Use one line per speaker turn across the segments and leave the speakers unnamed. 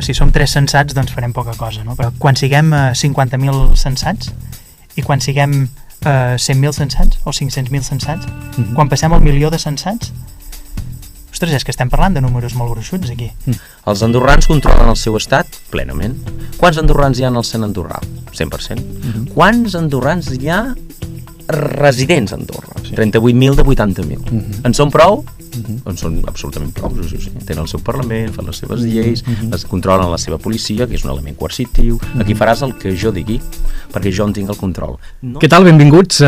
Si som 3 censats, doncs farem poca cosa, no? Però quan siguem 50.000 censats i quan siguem 100.000 censats o 500.000 censats, quan passem el 1.000.000 de censats, ostres, és que estem parlant de números molt gruixuts aquí.
Els andorrans controlen el seu estat plenament. Quants andorrans hi ha al cent andorrà? 100%. Quants andorrans hi ha residents a Andorra? 38.000 de 80.000. En són prou? En són absolutament prou. Tenen el seu Parlament, fan les seves lleis, les controlen la seva policia, que és un element coercitiu. Aquí faràs el que jo digui, perquè jo en tinc el control.
Què tal? Benvinguts.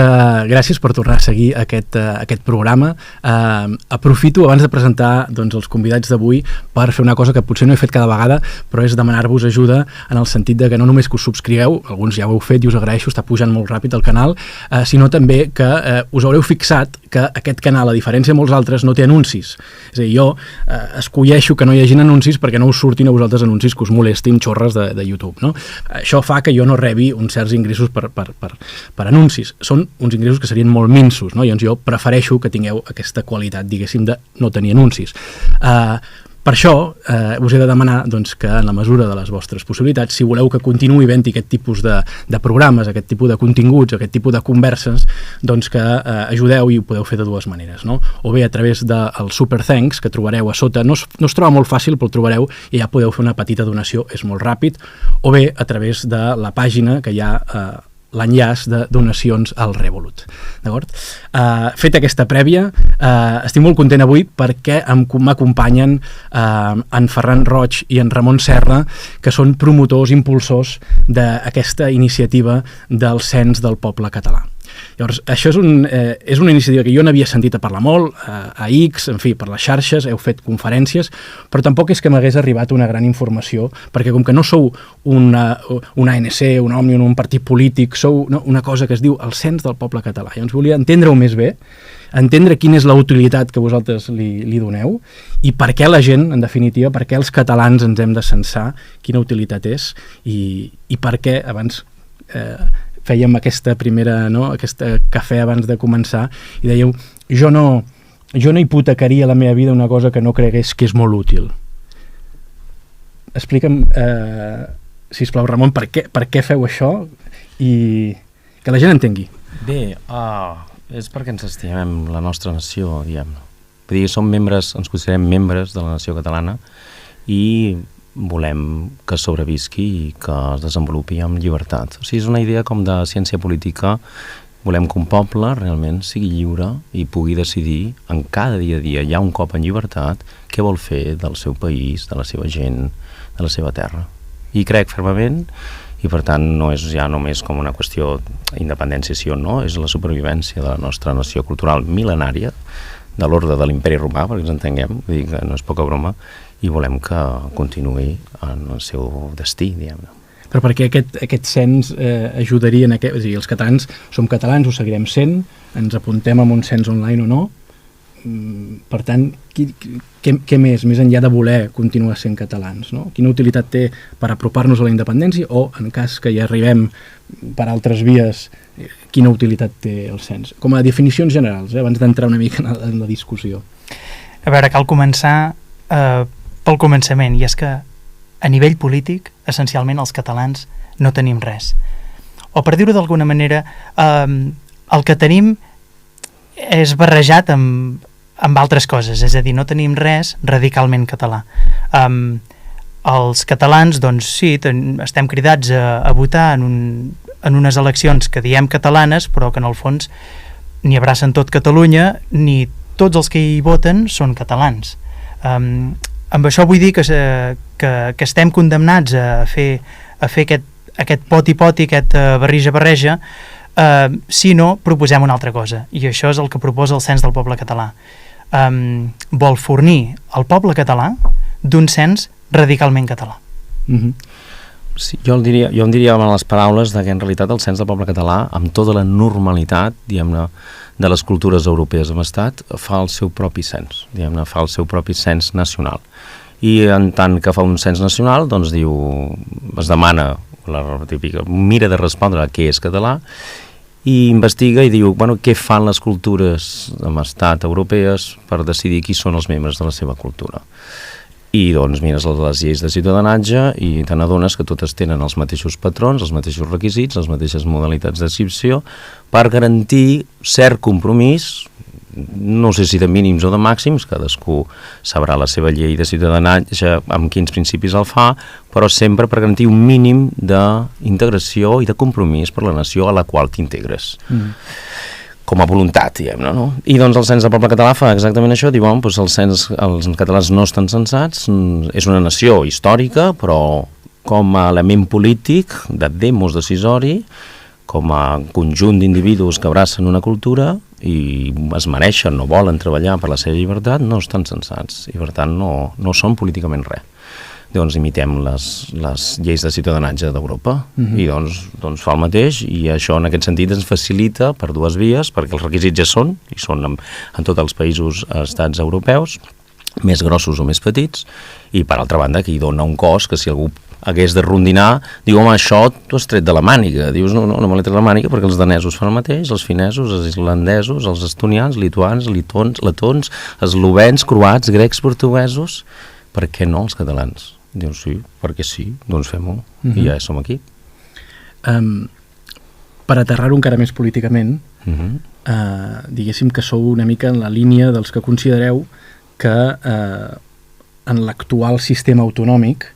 Gràcies per tornar a seguir aquest programa. Aprofito, abans de presentar els convidats d'avui, per fer una cosa que potser no he fet cada vegada, però és demanar-vos ajuda en el sentit de que no només que us subscrigueu, alguns ja ho heu fet i us agraeixo, està pujant molt ràpid el canal, sinó també que us haureu fixat que aquest canal, a diferència de molts altres, no té anuncis. És a dir, jo escolleixo que no hi hagin anuncis perquè no us surtin a vosaltres anuncis que us molestin xorres de YouTube, no? Això fa que jo no rebi uns certs ingressos per anuncis. Són uns ingressos que serien molt minsos, no? Llavors jo prefereixo que tingueu aquesta qualitat, diguéssim, de no tenir anuncis. Per això us he de demanar que en la mesura de les vostres possibilitats, si voleu que continuï havent-hi aquest tipus de programes, aquest tipus de continguts, aquest tipus de converses, que ajudeu, i ho podeu fer de dues maneres, no? O bé a través del Super Thanks, que trobareu a sota, no es troba molt fàcil, però el trobareu i ja podeu fer una petita donació, és molt ràpid, o bé a través de la pàgina que hi ha l'enllaç de donacions al Revolut. D'acord? Feta aquesta prèvia, estic molt content avui perquè m'acompanyen en Ferran Roig i en Ramon Serra, que són promotors, impulsors d'aquesta iniciativa del Cens del Poble Català. Llavors, això és una iniciativa que jo n'havia sentit a parlar molt, a X, en fi, per les xarxes, heu fet conferències, però tampoc és que m'hagués arribat una gran informació, perquè com que no sou una ANC, un Òmnium, un partit polític, sou una cosa que es diu el Cens del Poble Català. Llavors volia entendre-ho més bé, entendre quina és la utilitat que vosaltres li doneu i per què la gent, en definitiva, per què els catalans ens hem de censar, quina utilitat és i per què abans fèiem aquesta primera, aquest cafè abans de començar i dèieu, jo no hipotecaria la meva vida una cosa que no cregués que és molt útil. Explica'm, sisplau, Ramon, per què feu això i que la gent entengui.
Bé, és perquè ens estimem la nostra nació, diguem-ne. Vull dir, ens considerem membres de la nació catalana i volem que sobrevisqui i que es desenvolupi amb llibertat. O sigui, és una idea com de ciència política. Volem que un poble realment sigui lliure i pugui decidir en cada dia a dia, ja un cop en llibertat, què vol fer del seu país, de la seva gent, de la seva terra. I crec fermament, i per tant no és ja només com una qüestió d'independència sí o no, és la supervivència de la nostra nació cultural mil·lenària, de l'ordre de l'imperi romà, perquè ens entenguem, vull dir que no és poca broma, i volem que continuï en el seu destí, diguem-ne.
Però perquè aquest cens ajudaria és a dir, els catalans som catalans, ho seguirem sent, ens apuntem a un cens online o no, per tant, què més enllà de voler continuar sent catalans, no? Quina utilitat té per apropar-nos a la independència o, en cas que hi arribem per altres vies, quina utilitat té el cens? Com a definicions generals, abans d'entrar una mica en la discussió.
A veure, cal començar pel començament, i és que a nivell polític, essencialment els catalans no tenim res. O per dir-ho d'alguna manera, el que tenim és barrejat amb altres coses, és a dir, no tenim res radicalment català. Els catalans, doncs sí, estem cridats a votar en unes eleccions que diem catalanes, però que en el fons ni abracen tot Catalunya, ni tots els que hi voten són catalans. Amb això vull dir que estem condemnats a fer aquest poti-poti, aquest barreja-barreja, si no proposem una altra cosa, i això és el que proposa el Cens del Poble Català. Vol fornir el poble català d'un cens radicalment català.
Sí, jo em diria amb les paraules que en realitat el Cens del Poble Català, amb tota la normalitat, diguem-ne, de les cultures europees amb estat, fa el seu propi cens, diguem-ne, fa el seu propi cens nacional. I en tant que fa un cens nacional, doncs diu, es demana la típica, mira de respondre a què és català, i investiga i diu, bueno, què fan les cultures amb estat europees per decidir qui són els membres de la seva cultura. i doncs mires les lleis de ciutadanatge i te n'adones que totes tenen els mateixos patrons, els mateixos requisits, les mateixes modalitats d'adscripció per garantir cert compromís, no sé si de mínims o de màxims, cadascú sabrà la seva llei de ciutadanatge amb quins principis el fa, però sempre per garantir un mínim d'integració i de compromís per la nació a la qual t'integres. Com a voluntat, diguem-ne, no? I doncs el Cens del Poble Català fa exactament això, diu, doncs els catalans no estan censats, és una nació històrica, però com a element polític, de demos decisori, com a conjunt d'individus que abracen una cultura i es mereixen o volen treballar per la seva llibertat, no estan censats, i per tant no són políticament res. Doncs imitem les lleis de ciutadanatge d'Europa i doncs fa el mateix, i això en aquest sentit ens facilita per dues vies, perquè els requisits ja són, i són en tots els països estats europeus, més grossos o més petits, i per altra banda que hi dona un cost que si algú hagués de rondinar, diu, home, això t'ho has tret de la màniga. Dius, no me l'he tret de la màniga perquè els danesos fan el mateix, els finesos, els islandesos, els estonians, lituans, letons, eslovens, croats, grecs, portuguesos, per què no els catalans? Dius, sí, perquè sí, doncs fem-ho, i ja som aquí.
Per aterrar-ho encara més políticament, diguéssim que sou una mica en la línia dels que considereu que en l'actual sistema autonòmic,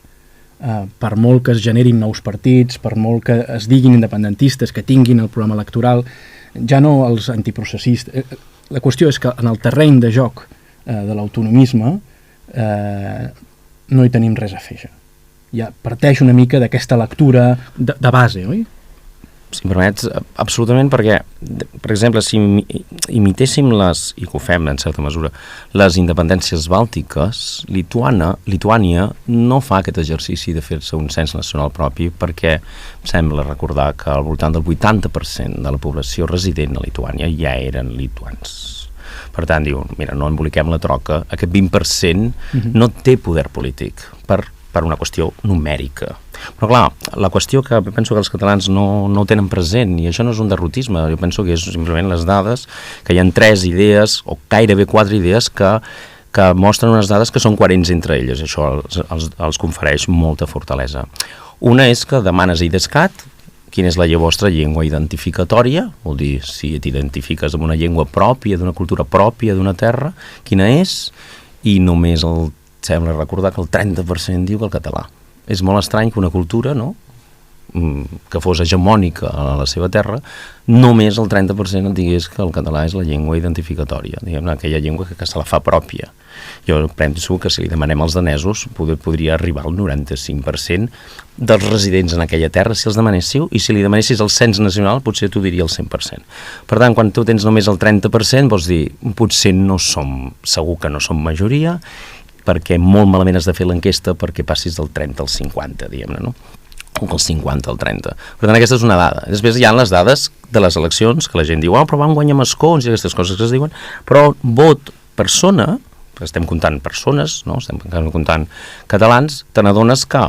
per molt que es generin nous partits, per molt que es diguin independentistes, que tinguin el programa electoral, ja no els antiprocessistes. La qüestió és que en el terreny de joc de l'autonomisme no hi tenim res a fer ja. Ja parteix una mica d'aquesta lectura de base, oi?
Si em permets, absolutament, perquè, per exemple, si imitéssim i que ho fem en certa mesura, les independències bàltiques, Lituània no fa aquest exercici de fer-se un cens nacional propi perquè em sembla recordar que al voltant del 80% de la població resident a Lituània ja eren lituans. Per tant, diu, mira, no emboliquem la troca, aquest 20% no té poder polític per una qüestió numèrica. Però clar, la qüestió que penso que els catalans no tenen present, i això no és un derrotisme, jo penso que és simplement les dades, que hi ha 3 idees, o gairebé 4 idees, que mostren unes dades que són coherents entre elles, això els confereix molta fortalesa. Una és que demanes a IDESCAT quina és la vostra llengua identificatòria, vol dir, si t'identifiques amb una llengua pròpia, d'una cultura pròpia, d'una terra, quina és, i només sembla recordar que el 30% diu que el català. És molt estrany que una cultura, no?, que fos hegemònica a la seva terra, només el 30% digués que el català és la llengua identificatòria, diguem-ne, aquella llengua que se la fa pròpia. Jo penso que si li demanem als danesos podria arribar al 95% dels residents en aquella terra si els demanéssiu, i si li demanessis el cens nacional potser t'ho diria el 100%. Per tant, quan tu tens només el 30%, vols dir, potser segur que no som majoria, perquè molt malament has de fer l'enquesta perquè passis del 30 al 50, diguem-ne, no? O del 50 al 30. Per tant, aquesta és una dada. Després hi ha les dades de les eleccions, que la gent diu, però van guanyar escons i aquestes coses que es diuen, però vot persona, perquè estem comptant persones, no? Estem comptant catalans, te n'adones que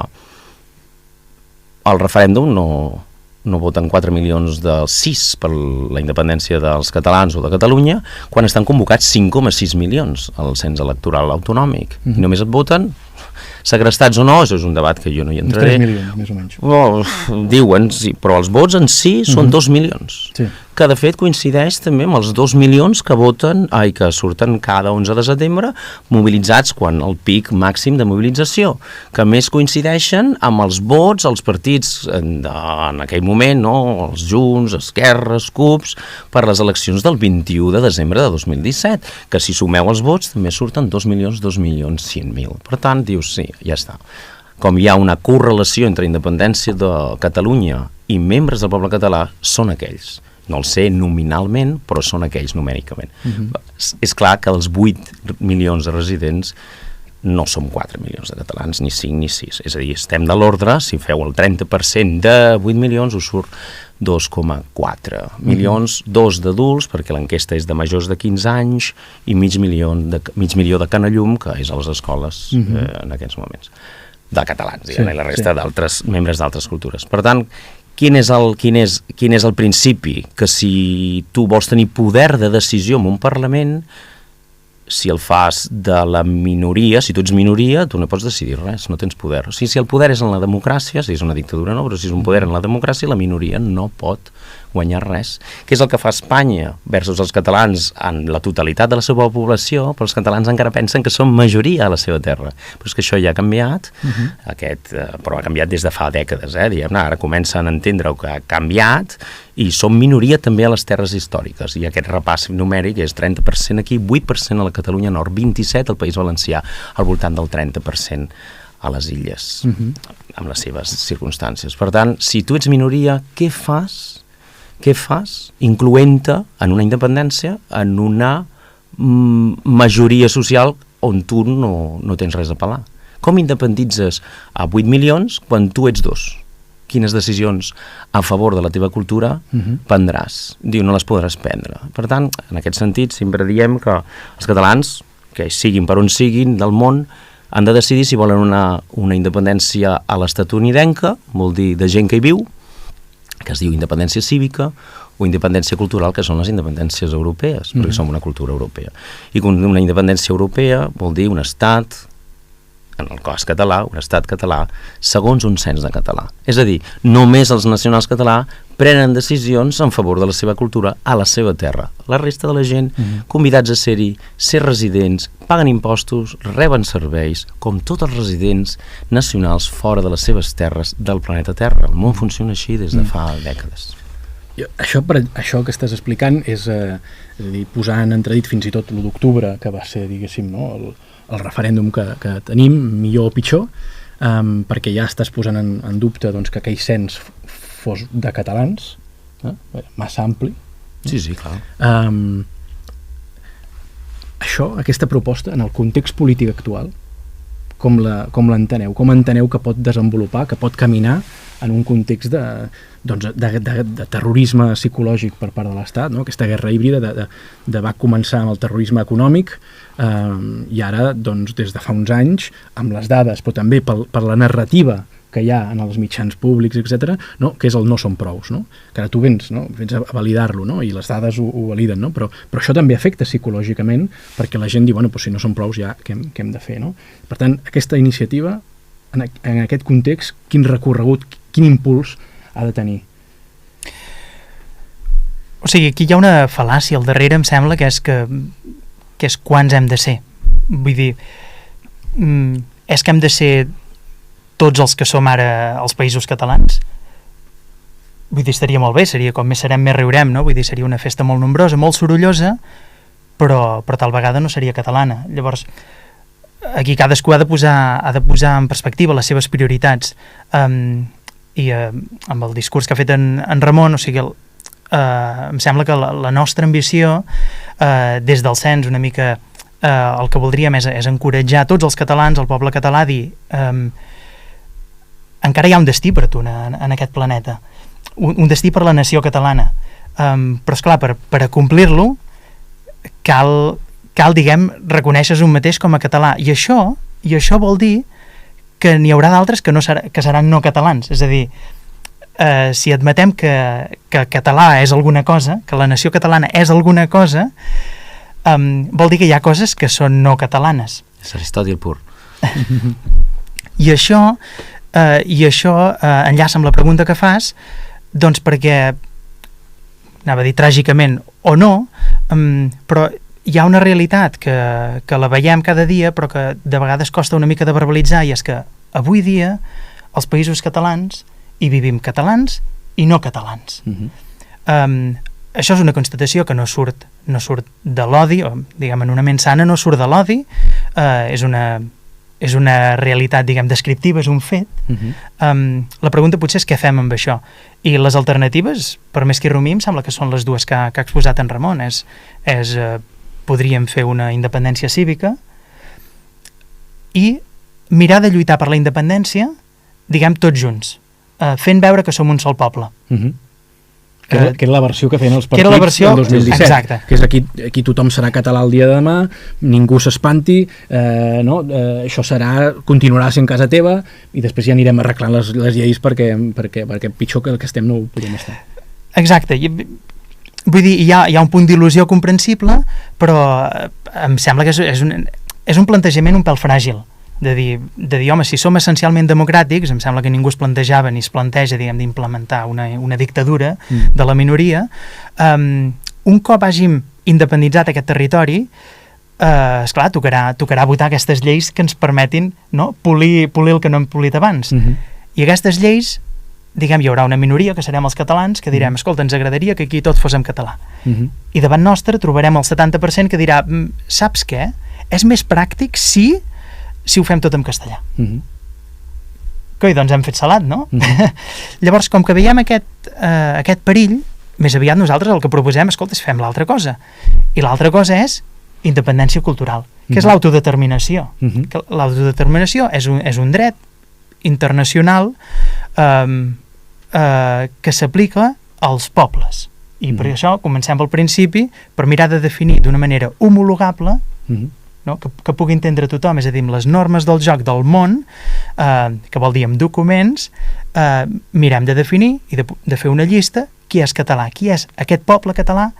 al referèndum no voten 4 milions de 6 per la independència dels catalans o de Catalunya, quan estan convocats 5,6 milions al cens electoral autonòmic. I només et voten segrestats o no, això és un debat que jo no hi entraré.
3 milions, més o menys.
Diuen, sí, però els vots en si són 2 milions. Sí. Que de fet coincideix també amb els 2 milions que que surten cada 11 de setembre mobilitzats quan el pic màxim de mobilització, que més coincideixen amb els vots, els partits en aquell moment, no? Els Junts, Esquerres, CUPs, per les eleccions del 21 de desembre de 2017, que si sumeu els vots també surten 2.100.000. Per tant, dius, sí, ja està. Com hi ha una correlació entre independència de Catalunya i membres del poble català, són aquells. No el sé nominalment, però són aquells numèricament. És clar que els 8 milions de residents no som 4 milions de catalans, ni 5 ni 6. És a dir, estem de l'ordre, si feu el 30% de 8 milions, us surt 2,4 milions, 2 d'adults, perquè l'enquesta és de majors de 15 anys, i mig milió de canallum, que és a les escoles en aquests moments, de catalans, i la resta d'altres membres d'altres cultures. Per tant, quin és el principi? Que si tu vols tenir poder de decisió en un Parlament, si el fas de la minoria, si tu ets minoria, tu no pots decidir res, no tens poder. O sigui, si el poder és en la democràcia, si és una dictadura no, però si és un poder en la democràcia, la minoria no pot guanyar res. Què és el que fa Espanya versus els catalans en la totalitat de la seva població, però els catalans encara pensen que són majoria a la seva terra. Però és que això ja ha canviat, però ha canviat des de fa dècades, diguem-ne, ara comencen a entendre que ha canviat i som minoria també a les terres històriques, i aquest repàs numèric és 30% aquí, 8% a la Catalunya Nord, 27% al País Valencià, al voltant del 30% a les illes, amb les seves circumstàncies. Per tant, si tu ets minoria, què fas? Què fas incloent-te en una independència, en una majoria social on tu no tens res a pelar? Com independitzes a 8 milions quan tu ets 2? Quines decisions a favor de la teva cultura prendràs? Diu, no les podràs prendre. Per tant, en aquest sentit, sempre diem que els catalans, que siguin per on siguin del món, han de decidir si volen una independència a l'estatunidenca, vol dir de gent que hi viu, que es diu independència cívica, o independència cultural, que són les independències europees, perquè som una cultura europea. I una independència europea vol dir un estat, en el cas català, un estat català, segons un cens de català. És a dir, només els nacionals català prenen decisions en favor de la seva cultura a la seva terra. La resta de la gent, convidats a ser-hi, ser residents, paguen impostos, reben serveis, com tots els residents nacionals fora de les seves terres del planeta Terra. El món funciona així des de fa dècades.
Això que estàs explicant és a dir, posar en entredit fins i tot l'1 d'octubre, que va ser, diguéssim, no, el referèndum que tenim, millor o pitjor, perquè ja estàs posant en dubte doncs, que aquell cens fos de catalans, massa ampli.
Sí, clar.
Aquesta proposta, en el context polític actual, com l'enteneu? Com enteneu que pot desenvolupar, que pot caminar en un context de terrorisme psicològic per part de l'Estat, no? Aquesta guerra híbrida va començar amb el terrorisme econòmic i ara, doncs, des de fa uns anys, amb les dades, però també per la narrativa que hi ha en els mitjans públics, etc., no? Que és el no són prous, no? Que ara tu vens a validar-lo, no? I les dades ho validen, no? Però això també afecta psicològicament, perquè la gent diu, bueno, si no són prous ja, què hem de fer, no? Per tant, aquesta iniciativa, en aquest context, quin recorregut, quin impuls ha de tenir?
O sigui, aquí hi ha una fal·làcia al darrere, em sembla, que és quants hem de ser. Vull dir, és que hem de ser tots els que som ara als països catalans? Vull dir, estaria molt bé, seria com més serem, més riurem, no? Vull dir, seria una festa molt nombrosa, molt sorollosa, però tal vegada no seria catalana. Llavors, aquí cadascú ha de posar en perspectiva les seves prioritats. I amb el discurs que ha fet en Ramon, o sigui, em sembla que la nostra ambició, des del cens una mica, el que voldríem és encoratjar tots els catalans, el poble català, a dir encara hi ha un destí per tu en aquest planeta, un destí per la nació catalana, però esclar, per acomplir-lo cal, diguem, reconèixer un mateix com a català, i això vol dir que n'hi haurà d'altres que seran no catalans. És a dir, si admetem que català és alguna cosa, que la nació catalana és alguna cosa, vol dir que hi ha coses que són no catalanes.
És Aristòtil pur.
I això enllaça amb la pregunta que fas, doncs perquè, anava a dir tràgicament o no, però hi ha una realitat que la veiem cada dia, però que de vegades costa una mica de verbalitzar, i és que avui dia als països catalans hi vivim catalans i no catalans. Això és una constatació que no surt de l'odi, o diguem, en una ment sana no surt de l'odi, és una realitat, diguem, descriptiva, és un fet. La pregunta potser és què fem amb això, i les alternatives, per més que hi rumim, sembla que són les dues que ha exposat en Ramon. Podríem fer una independència cívica i mirar de lluitar per la independència, diguem, tots junts, fent veure que som un sol poble.
Que era la versió que feien els partits del 2017.
Exacte.
Que és aquí tothom serà català el dia de demà, ningú s'espanti, això continuarà sent casa teva, i després ja anirem arreglant les lleis perquè pitjor que el que estem no ho podem estar.
Exacte. vull dir, hi ha un punt d'il·lusió comprensible, però em sembla que és un plantejament un pèl fràgil, de dir, home, si som essencialment democràtics, em sembla que ningú es plantejava ni es planteja, diguem, d'implementar una dictadura de la minoria. Un cop hàgim independitzat aquest territori, esclar, tocarà votar aquestes lleis que ens permetin, no, polir el que no hem polit abans. I aquestes lleis, diguem, hi haurà una minoria, que serem els catalans, que direm, escolta, ens agradaria que aquí tot fos en català. I davant nostre trobarem el 70% que dirà, saps què? És més pràctic si ho fem tot en castellà. Coi, doncs hem fet salat, no? Llavors, com que veiem aquest perill, més aviat nosaltres el que proposem, escolta, fem l'altra cosa. I l'altra cosa és independència cultural, que és l'autodeterminació. L'autodeterminació és un dret internacional que s'aplica als pobles. I per això comencem pel principi, per mirar de definir d'una manera homologable, no? que pugui entendre tothom, és a dir, amb les normes del joc del món, que vol dir amb documents, mirem de definir i de fer una llista qui és català, qui és aquest poble català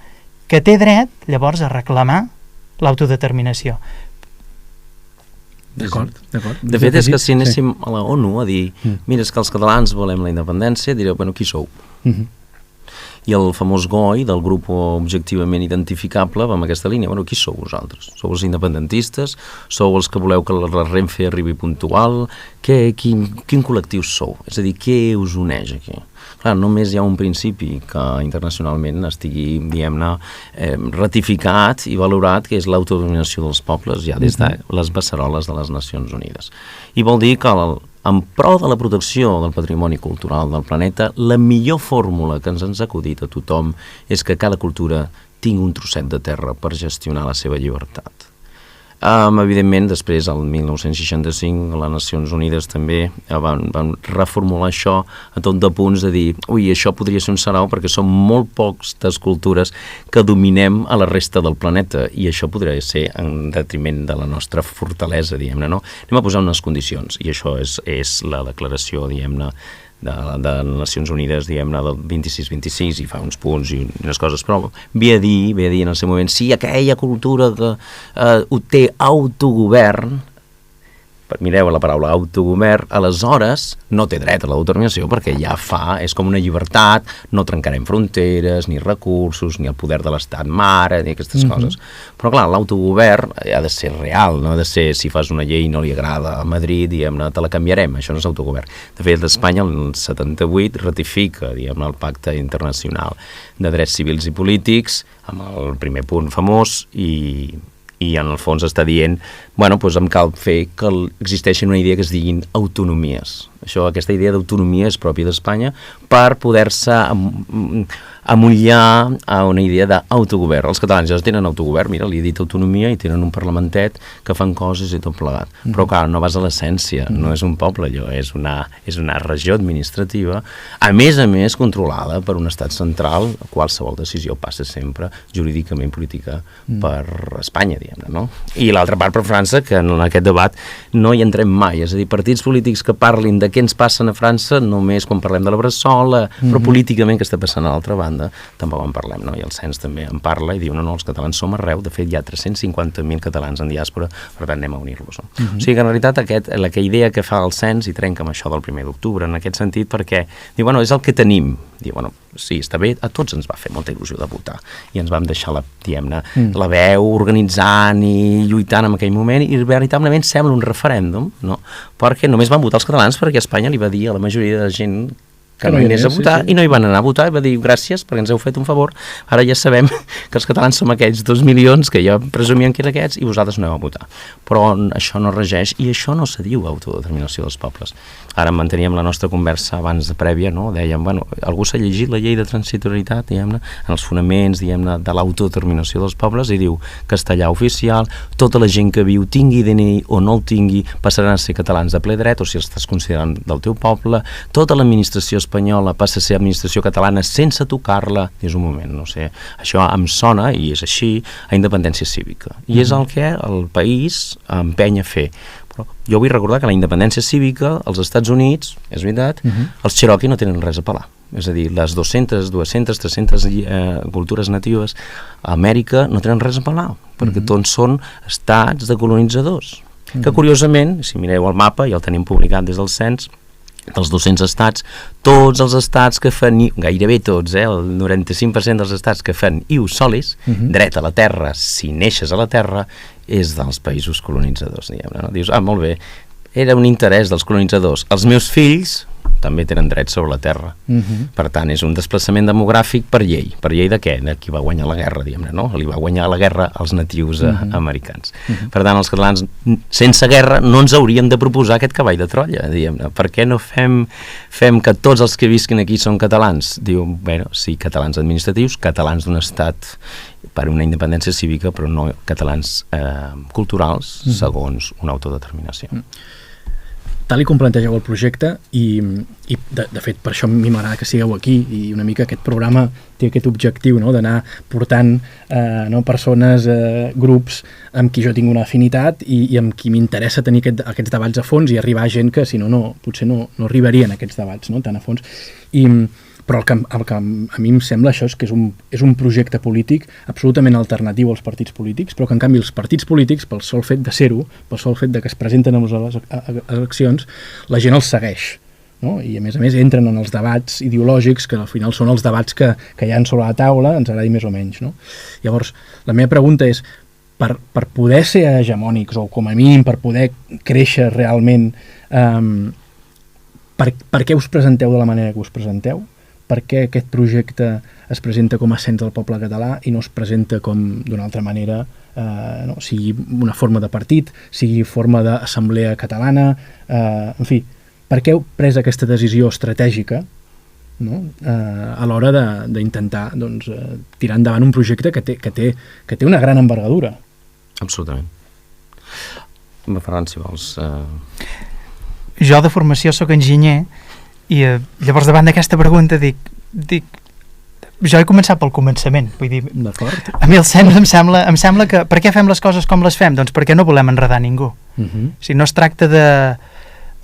que té dret llavors a reclamar l'autodeterminació.
D'acord.
De fet, és que si anéssim a la ONU a dir, mira, és que els catalans volem la independència, direu, bueno, qui sou? I el famós GOI, del grup objectivament identificable, va amb aquesta línia, bueno, qui sou vosaltres? Sou els independentistes? Sou els que voleu que la Renfe arribi puntual? Quin col·lectiu sou? És a dir, què us uneix aquí? Clar, només hi ha un principi que internacionalment estigui, diguem-ne, ratificat i valorat, que és l'autodeterminació dels pobles, ja des de les beceroles de les Nacions Unides. I vol dir que en pro de la protecció del patrimoni cultural del planeta, la millor fórmula que ens ha acudit a tothom és que cada cultura tingui un trosset de terra per gestionar la seva llibertat. Evidentment, després, el 1965, les Nacions Unides també van reformular això a tot de punts de dir, ui, això podria ser un sarau perquè són molt pocs les cultures que dominem a la resta del planeta i això podria ser en detriment de la nostra fortalesa, diguem-ne, no? Anem a posar unes condicions i això és la declaració, diguem-ne, de les Nacions Unides, diguem-ne, del 26-26 i fa uns punts i unes coses, però ve a dir en el seu moment, si aquella cultura que té autogovern, mireu la paraula autogovern, aleshores no té dret a l'autodeterminació perquè ja és com una llibertat, no trencarem fronteres, ni recursos, ni el poder de l'estat mare, ni aquestes coses. Però clar, l'autogovern ha de ser real, no ha de ser si fas una llei i no li agrada a Madrid, diguem-ne, te la canviarem, això no és autogovern. De fet, Espanya el 78 ratifica, diguem-ne, el Pacte Internacional de Drets Civils i Polítics, amb el primer punt famós i en el fons està dient, bueno, doncs em cal fer que existeixi una idea que es diguin autonomies. Aquesta idea d'autonomia és pròpia d'Espanya per poder-se amollar a una idea d'autogovern. Els catalans ja tenen autogovern, mira, li he dit autonomia i tenen un parlamentet que fan coses i tot plegat. Però clar, no vas a l'essència, no és un poble allò, és una regió administrativa, a més controlada per un estat central, qualsevol decisió passa sempre jurídicament política per Espanya, diguem-ne, no? I l'altra part per França, que en aquest debat no hi entrem mai, és a dir, partits polítics que parlin de què ens passen a França només quan parlem de la Bressola, però políticament què està passant a l'altra banda tampoc en parlem, no? I el cens també en parla i diu, no, els catalans som arreu, de fet hi ha 350.000 catalans en diàspora, per tant anem a unir-los. O sigui que en realitat la idea que fa el cens i trenca amb això del 1 d'octubre, en aquest sentit, perquè diu, bueno, és el que tenim. Diu, bueno, sí, està bé, a tots ens va fer molta il·lusió de votar i ens vam deixar la veu organitzant i lluitant en aquell moment i veritablement sembla un referèndum, no? Perquè només van votar els catalans perquè Espanya li va dir a la majoria de gent que no hi anés a votar, i no hi van anar a votar, i va dir gràcies perquè ens heu fet un favor, ara ja sabem que els catalans som aquells 2 milions que ja presumien que eren aquests i vosaltres no heu a votar. Però això no regeix i això no se diu autodeterminació dels pobles. Ara manteníem la nostra conversa abans de prèvia, no? Dèiem, bueno, algú s'ha llegit la llei de transitorietat, diguem-ne, en els fonaments, diguem-ne, de l'autodeterminació dels pobles i diu castellà oficial, tota la gent que viu, tingui DNI o no el tingui, passaran a ser catalans de ple dret o si els estàs considerant del teu poble, tota l'administració espanyola passa a ser administració catalana sense tocar-la. És un moment, no sé, això em sona, i és així, a independència cívica. I és el que el país empeny a fer. Però jo vull recordar que la independència cívica als Estats Units, és veritat, els Cherokee no tenen res a pelar. És a dir, les 200, 300 cultures natives a Amèrica no tenen res a pelar, perquè tots són estats de colonitzadors. Que curiosament, si mireu el mapa, ja el tenim publicat des del cens, dels 200 estats, tots els estats que fan, gairebé tots, el 95% dels estats que fan ius solis, dret a la terra, si neixes a la terra, és dels països colonitzadors, diguem-ne, no? Dius, molt bé, era un interès dels colonitzadors. Els meus fills també tenen drets sobre la terra. Per tant, és un desplaçament demogràfic per llei. Per llei de què? De qui va guanyar la guerra, diguem-ne, no? Li va guanyar la guerra als natius americans. Per tant, els catalans, sense guerra, no ens hauríem de proposar aquest cavall de Troia, diguem-ne. Per què no fem que tots els que visquin aquí són catalans? Diu, bueno, sí, catalans administratius, catalans d'un estat per una independència cívica, però no catalans culturals, segons una autodeterminació.
Tal com plantegeu el projecte, i de fet per això a mi m'agrada que sigueu aquí, i una mica aquest programa té aquest objectiu, no?, d'anar portant persones, grups amb qui jo tinc una afinitat i amb qui m'interessa tenir aquests debats a fons i arribar a gent que si no, potser no arribarien a aquests debats, no?, tan a fons. Però el que a mi em sembla això és que és un projecte polític absolutament alternatiu als partits polítics, però que en canvi els partits polítics, pel sol fet de ser-ho, pel sol fet de que es presenten a les eleccions, la gent els segueix, no? I a més entren en els debats ideològics, que al final són els debats que hi ha sobre la taula, ens agradi més o menys, no? Llavors, la meva pregunta és, per poder ser hegemònics, o com a mínim per poder créixer realment, per què us presenteu de la manera que us presenteu? Per què aquest projecte es presenta com a cens del poble català i no es presenta com d'una altra manera, sigui una forma de partit, sigui forma d'assemblea catalana, en fi, per què heu pres aquesta decisió estratègica, no?, a l'hora d'intentar tirar endavant un projecte que té una gran envergadura?
Absolutament. Ferran, si vols...
Jo de formació sóc enginyer, i llavors davant d'aquesta pregunta dic, jo he començat pel començament, vull dir, a mi el cens em sembla que per què fem les coses com les fem? Doncs perquè no volem enredar ningú. Si no es tracta de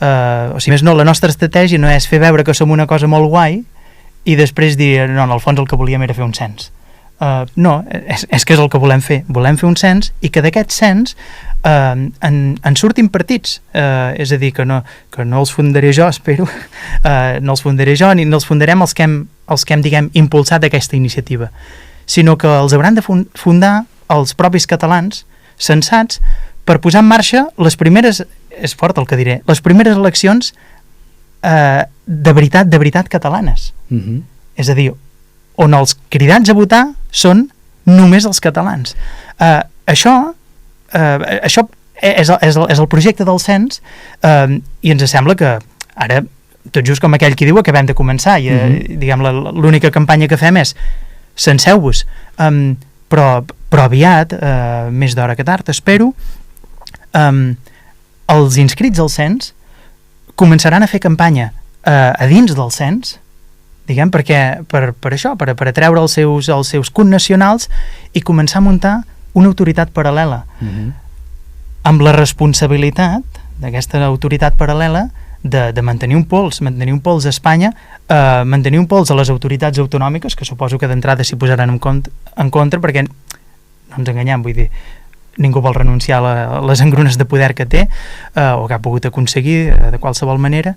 o si més no, la nostra estratègia no és fer veure que som una cosa molt guai i després dir, no, en el fons el que volíem era fer un cens. No, és que és el que volem fer un cens, i que d'aquest cens en surtin partits, és a dir, que no els fundaré jo, espero, no els fundaré jo ni els fundarem els que hem diguem, impulsat aquesta iniciativa, sinó que els hauran de fundar els propis catalans sensats per posar en marxa les primeres, és fort el que diré, les primeres eleccions de veritat catalanes. És a dir, on els cridats a votar són només els catalans. Això és el projecte del cens, i ens sembla que ara, tot just com aquell qui diu, acabem de començar, i diguem, l'única campanya que fem és censeu-vos, però aviat, més d'hora que tard, espero, els inscrits al cens començaran a fer campanya a dins del cens, diguem, perquè per això, per atreure els seus connacionals i començar a muntar una autoritat paral·lela, amb la responsabilitat d'aquesta autoritat paral·lela de mantenir un pols a Espanya, mantenir un pols a les autoritats autonòmiques, que suposo que d'entrada s'hi posaran en contra, perquè no ens enganyem, vull dir, ningú vol renunciar a les engrunes de poder que té, o que ha pogut aconseguir de qualsevol manera,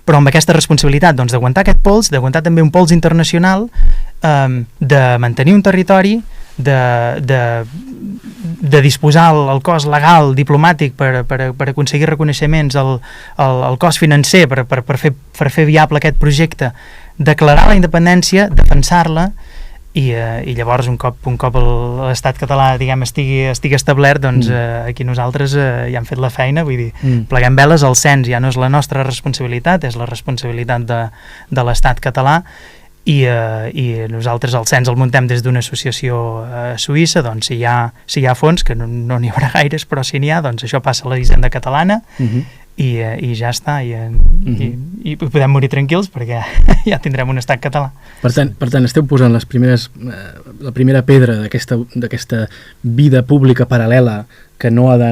però amb aquesta responsabilitat d'aguantar aquest pols, d'aguantar també un pols internacional, de mantenir un territori, de disposar el cos legal, diplomàtic per aconseguir reconeixements, el cos financer per fer viable aquest projecte, declarar la independència, defensar-la, i llavors un cop l'estat català diguem estigui establert, doncs aquí nosaltres ja hem fet la feina, vull dir, pleguem veles, el cens ja no és la nostra responsabilitat, és la responsabilitat de l'estat català, i nosaltres el cens el muntem des d'una associació suïssa, doncs si hi ha fons, que no n'hi haurà gaires, però si n'hi ha, doncs això passa a la Hisenda catalana, i ja està, i podem morir tranquils perquè ja tindrem un estat català.
Per tant, esteu posant la primera pedra d'aquesta vida pública paral·lela que no ha de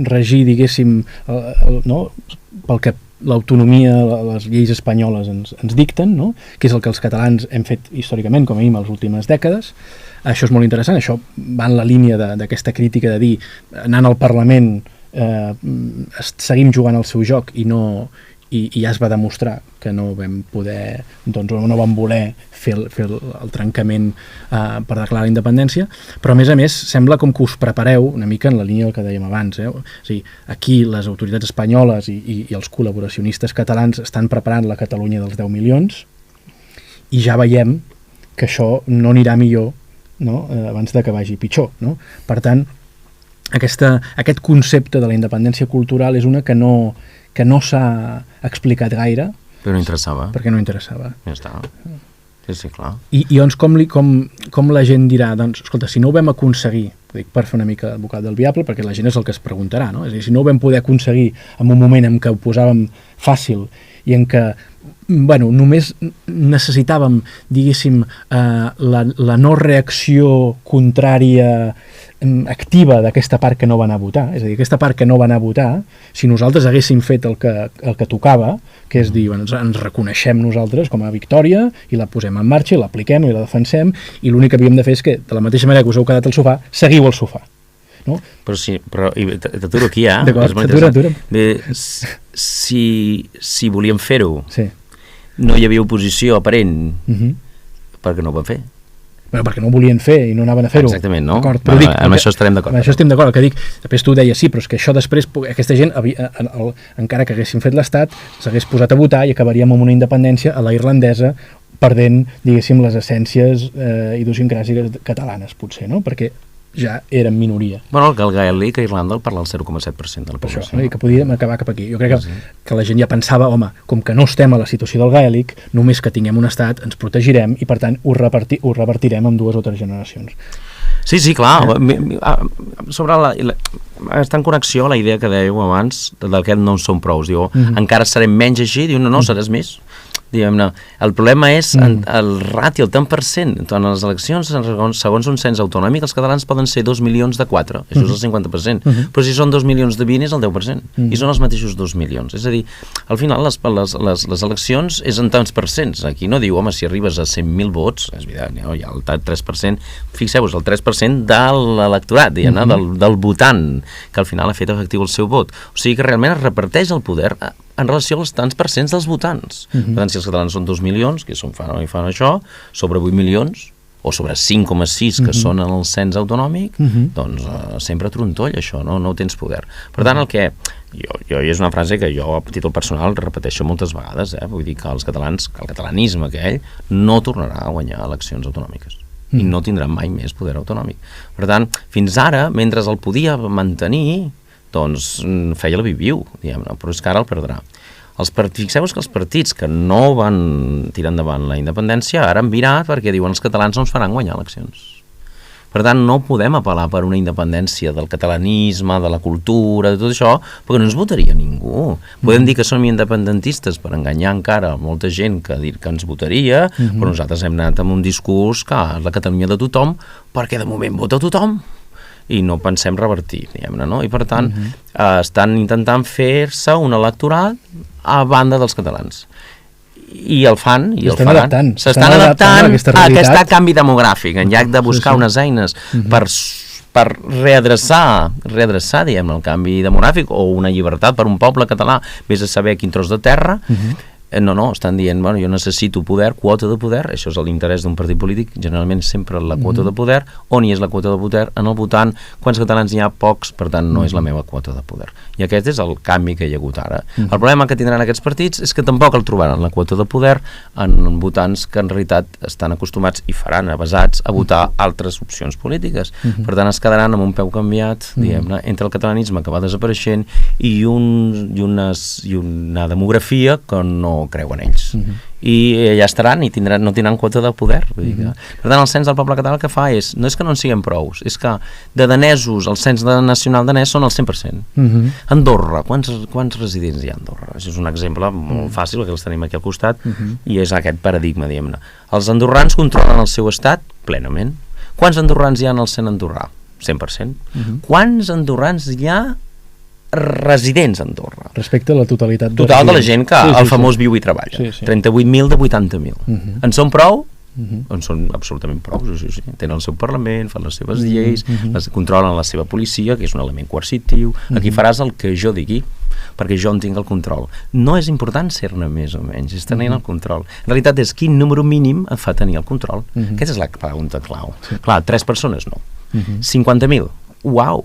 regir, diguéssim, pel que l'autonomia, les lleis espanyoles ens dicten, no? Que és el que els catalans hem fet històricament, com a mínim, a les últimes dècades. Això és molt interessant, això va en la línia d'aquesta crítica de dir, anant al Parlament seguim jugant al seu joc i ja es va demostrar que no vam poder, doncs, no vam voler fer el trencament per declarar la independència, però a més sembla com que us prepareu una mica en la línia del que dèiem abans, O sigui, aquí les autoritats espanyoles i els col·laboracionistes catalans estan preparant la Catalunya dels 10 milions i ja veiem que això no anirà millor, no? Abans de que vagi pitjor, no? Per tant, aquest concepte de la independència cultural és una que no s'ha explicat gaire.
Però no interessava.
Perquè no interessava.
Ja està. Sí, clar.
I doncs com la gent dirà, doncs, escolta, si no ho vam aconseguir, ho dic per fer una mica advocat del diable, perquè la gent és el que es preguntarà, no? És a dir, si no ho vam poder aconseguir en un moment en què ho posàvem fàcil i en què només necessitàvem, diguéssim, la no reacció contrària activa d'aquesta part que no va anar a votar. És a dir, aquesta part que no va anar a votar, si nosaltres haguéssim fet el que tocava, que és dir, ens reconeixem nosaltres com a victòria i la posem en marxa i l'apliquem i la defensem, i l'únic que havíem de fer és que, de la mateixa manera que us heu quedat al sofà, seguiu al sofà. No?
Però t'aturo aquí,
D'acord, t'atura.
Si volíem fer-ho,
sí.
No hi havia oposició aparent, perquè no ho van fer.
Bueno, perquè no ho volien fer i no anaven a fer-ho.
Exactament, no?
Però dic,
amb això estarem d'acord.
Amb això estem d'acord. El que dic, després tu deies, sí, però és que això després, aquesta gent, encara que haguessin fet l'Estat, s'hagués posat a votar i acabaríem amb una independència a la irlandesa, perdent, diguéssim, les essències idiosincràsiques catalanes, potser, no? Perquè ja eren minoria.
Bueno, el gaèlic a Irlanda el parla el 0,7% de la població.
Això, que podíem acabar cap aquí. Jo crec que la gent ja pensava, home, com que no estem a la situació del gaèlic, només que tinguem un estat ens protegirem i, per tant, ho revertirem en 2 o 3 generacions.
Sí, clar. Està en connexió a la idea que dèieu abans del que no en som prous. Diu, encara serem menys així? Diu, no, seràs més. Diguem-ne, el problema és el ràtio, el tant per cent. En les eleccions, segons un cens autonòmic, els catalans poden ser 2 milions de 4, això és el 50%, però si són 2 milions de 20 és el 10%, i són els mateixos 2 milions. És a dir, al final les eleccions és en tants percents. Aquí no diu, home, si arribes a 100.000 vots, és veritat, hi ha el 3%, fixeu-vos, el 3% de l'electorat, del votant, que al final ha fet efectiu el seu vot. O sigui que realment es reparteix el poder en relació als tants percents dels votants. Per tant, si els catalans són 2 milions, que fan això, sobre 8 milions, o sobre 5,6 que són en el cens autonòmic, doncs sempre trontoll això, no ho tens poder. Per tant, el que jo és una frase que jo a títol personal repeteixo moltes vegades, vull dir que els catalans, que el catalanisme aquell no tornarà a guanyar eleccions autonòmiques i no tindrà mai més poder autonòmic. Per tant, fins ara, mentre el podia mantenir, doncs feia la viu, diguem-ne, però és que ara el perdrà. Fixeu-vos que els partits que no van tirar endavant la independència ara han virat perquè diuen els catalans no ens faran guanyar eleccions. Per tant, no podem apel·lar per una independència del catalanisme, de la cultura, de tot això, perquè no ens votaria ningú. Podem dir que som independentistes per enganyar encara molta gent que ens votaria, però nosaltres hem anat amb un discurs que és la Catalunya de tothom, perquè de moment vota tothom i no pensem revertir, diguem-ne, no? I per tant, estan intentant fer-se un electorat a banda dels catalans. I el fan, i el faran. S'estan adaptant a aquest canvi demogràfic, en lloc de buscar unes eines per readreçar, diguem-ne, el canvi demogràfic o una llibertat per un poble català, vés a saber quin tros de terra. No, estan dient, jo necessito poder, quota de poder, això és l'interès d'un partit polític, generalment sempre la quota de poder, on hi és la quota de poder? En el votant, quants catalans hi ha? Pocs, per tant no és la meva quota de poder. I aquest és el canvi que hi ha hagut ara. El problema que tindran aquests partits és que tampoc el trobaran la quota de poder en votants que en realitat estan acostumats i faran avasats a votar altres opcions polítiques. Per tant es quedaran amb un peu canviat, diguem-ne, entre el catalanisme que va desapareixent i una demografia que no creuen ells. I ja estaran i no tindran quota de poder. Per tant, el cens del poble català el que fa no és que no en siguem prous, és que de danesos, el cens nacional danès són el 100%. Andorra, quants residents hi ha a Andorra? Això és un exemple molt fàcil, que els tenim aquí al costat, i és aquest paradigma, diguem-ne. Els andorrans controlen el seu estat plenament. Quants andorrans hi ha en el cent andorrà? 100%. Quants andorrans hi ha residents a Andorra.
Respecte a la totalitat
Total de la gent que el famós viu i treballa. 38.000 de 80.000. En són prou? En són absolutament prou, sí. Tenen el seu Parlament, fan les seves lleis, controlen la seva policia, que és un element coercitiu. Aquí faràs el que jo digui, perquè jo en tinc el control. No és important ser-ne més o menys, és tenir el control. En realitat és quin número mínim et fa tenir el control. Aquesta és la pregunta clau. Clar, 3 persones no. 50.000, uau!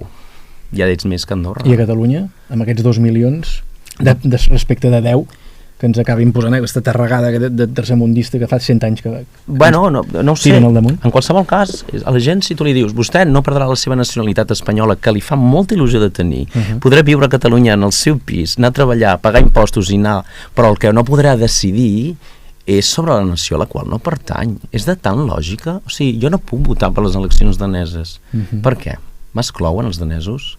Ja ets més que Andorra.
I a Catalunya, amb aquests 2 milions, respecte de 10, que ens acabi imposant aquesta terregada de tercermundista que fa 100 anys que
bueno, no ho sé.
En
qualsevol cas, a la gent, si tu li dius vostè no perdrà la seva nacionalitat espanyola, que li fa molta il·lusió de tenir, podrà viure a Catalunya en el seu pis, anar a treballar, pagar impostos i anar, però el que no podrà decidir és sobre la nació a la qual no pertany. És de tan lògica. O sigui, jo no puc votar per les eleccions daneses. Per què? M'exclouen els danesos?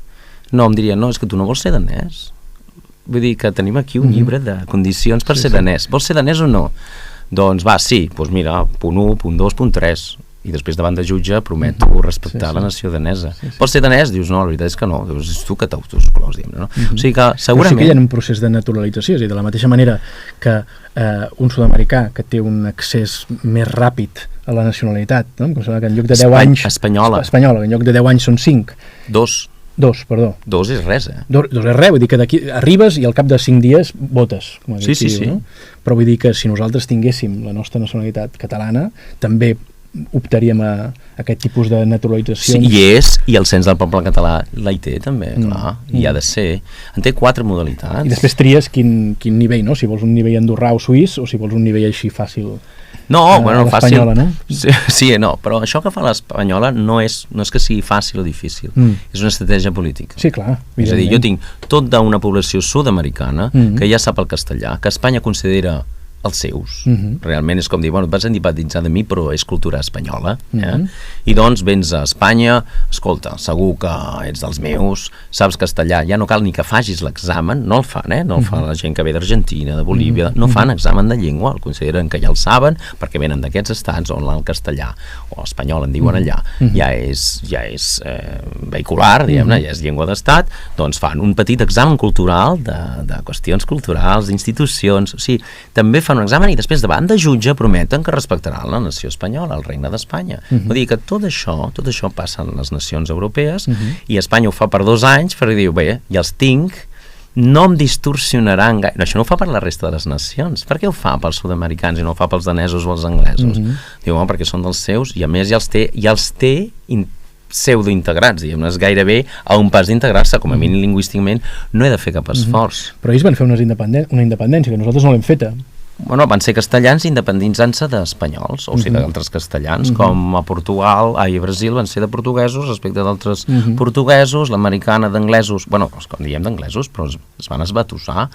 No, em dirien, no, és que tu no vols ser danès. Vull dir que tenim aquí un llibre de condicions per ser danès. Vols ser danès o no? Doncs va, sí, doncs mira, punt 1, punt 2, punt 3. I després davant de jutge prometo respectar la nació danesa. Vols ser danès? Dius, no, la veritat és que no. Dius, és tu que t'autoexclous, diguem-ne, no? O sigui que segurament...
Però sí que hi ha un procés de naturalització, és a dir, de la mateixa manera que un sud-americà que té un accés més ràpid a la nacionalitat, no? Com sembla que en lloc de 10 anys...
Espanyola,
que en lloc de 10 anys són 5.
2 és res,
2 és res, vull dir que d'aquí arribes i al cap de 5 dies votes, com
sí.
Diu, no? Però vull dir que si nosaltres tinguéssim la nostra nacionalitat catalana, també optaríem a aquest tipus de naturalització.
Sí, i el cens del poble català la hi té també, clar, i ha de ser. En té 4 modalitats.
I després tries quin nivell, no? Si vols un nivell andorrà o suís o si vols un nivell així fàcil.
No, bueno, fàcil.
No?
Sí, no, però això que fa l'espanyola no és que sigui fàcil o difícil, és una estratègia política.
Sí, clar.
És a dir, jo tinc tota una població sud-americana que ja sap el castellà, que Espanya considera els seus. Realment és com dir, bueno, et vas independitzar de mi, però és cultura espanyola. I doncs vens a Espanya, escolta, segur que ets dels meus, saps castellà, ja no cal ni que facis l'examen, no el fan, no el fan la gent que ve d'Argentina, de Bolívia, no fan examen de llengua, el consideren que ja el saben, perquè venen d'aquests estats on el castellà, o espanyol en diuen allà, ja és vehicular, diguem-ne, ja és llengua d'estat, doncs fan un petit examen cultural de qüestions culturals, d'institucions, o sigui, també fan un examen i després davant de jutge prometen que respectaran la nació espanyola, el regne d'Espanya. Vull dir que tot això passa en les nacions europees i Espanya ho fa per 2 anys perquè diu, bé, ja els tinc, no em distorsionaran gaire. No, això no ho fa per la resta de les nacions. Per què ho fa pels sud-americans i no ho fa pels danesos o els anglesos? Diu, perquè són dels seus i a més ja els té pseudointegrats, diguem, és gairebé a un pas d'integrar-se, com a mínim lingüísticament no he de fer cap esforç.
Però ells van fer una independència que nosaltres no l'hem feta.
Bueno, van ser castellans independitzant-se d'espanyols, o sigui, d'altres castellans, com a Portugal, a Brasil van ser de portuguesos respecte d'altres portuguesos, l'americana d'anglesos, bueno, com diem d'anglesos, però es van esbatussar,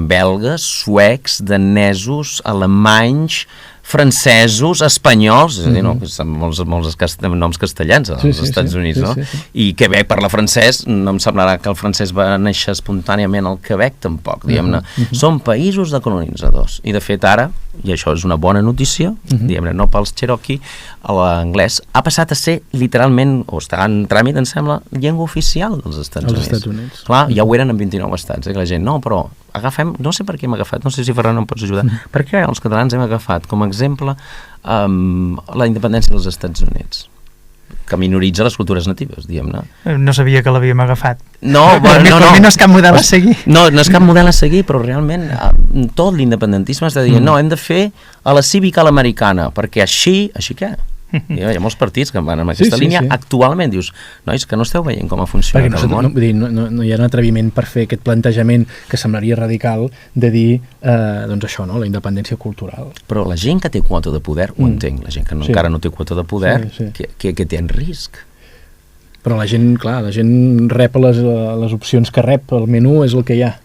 belgues, suecs, danesos, alemanys, francesos, espanyols, és a dir, no, són molts noms castellans als Estats Units, no? I Quebec parla francès, no em semblarà que el francès va néixer espontàniament al Quebec, tampoc, diguem-ne. Són països de colonitzadors. I, de fet, ara, i això és una bona notícia, diguem-ne, no pels Cherokee, l'anglès ha passat a ser, literalment, o està en tràmit, em sembla, llengua oficial dels Estats Units. Clar, ja ho eren en 29 estats, que la gent, no, però agafem, no sé per què hem agafat, no sé si Ferran em pots ajudar, per què els catalans hem agafat com a exemple la independència dels Estats Units, que minoritza les cultures natives, diguem-ne.
No sabia que l'havíem agafat.
No,
no és cap model a seguir.
No és cap model a seguir, però realment tot l'independentisme està dient, no, hem de fer a la cívica a l'americana, perquè així què? Hi ha molts partits que van en aquesta línia. Actualment dius, nois, que no esteu veient com ha funcionat el món.
No hi ha un atreviment per fer aquest plantejament que semblaria radical de dir, doncs això, no? La independència cultural.
Però la gent que té quota de poder ho entenc, la gent que encara no té quota de poder, que té en risc.
Però la gent, clar, la gent rep les opcions que rep, el menú és el que hi ha.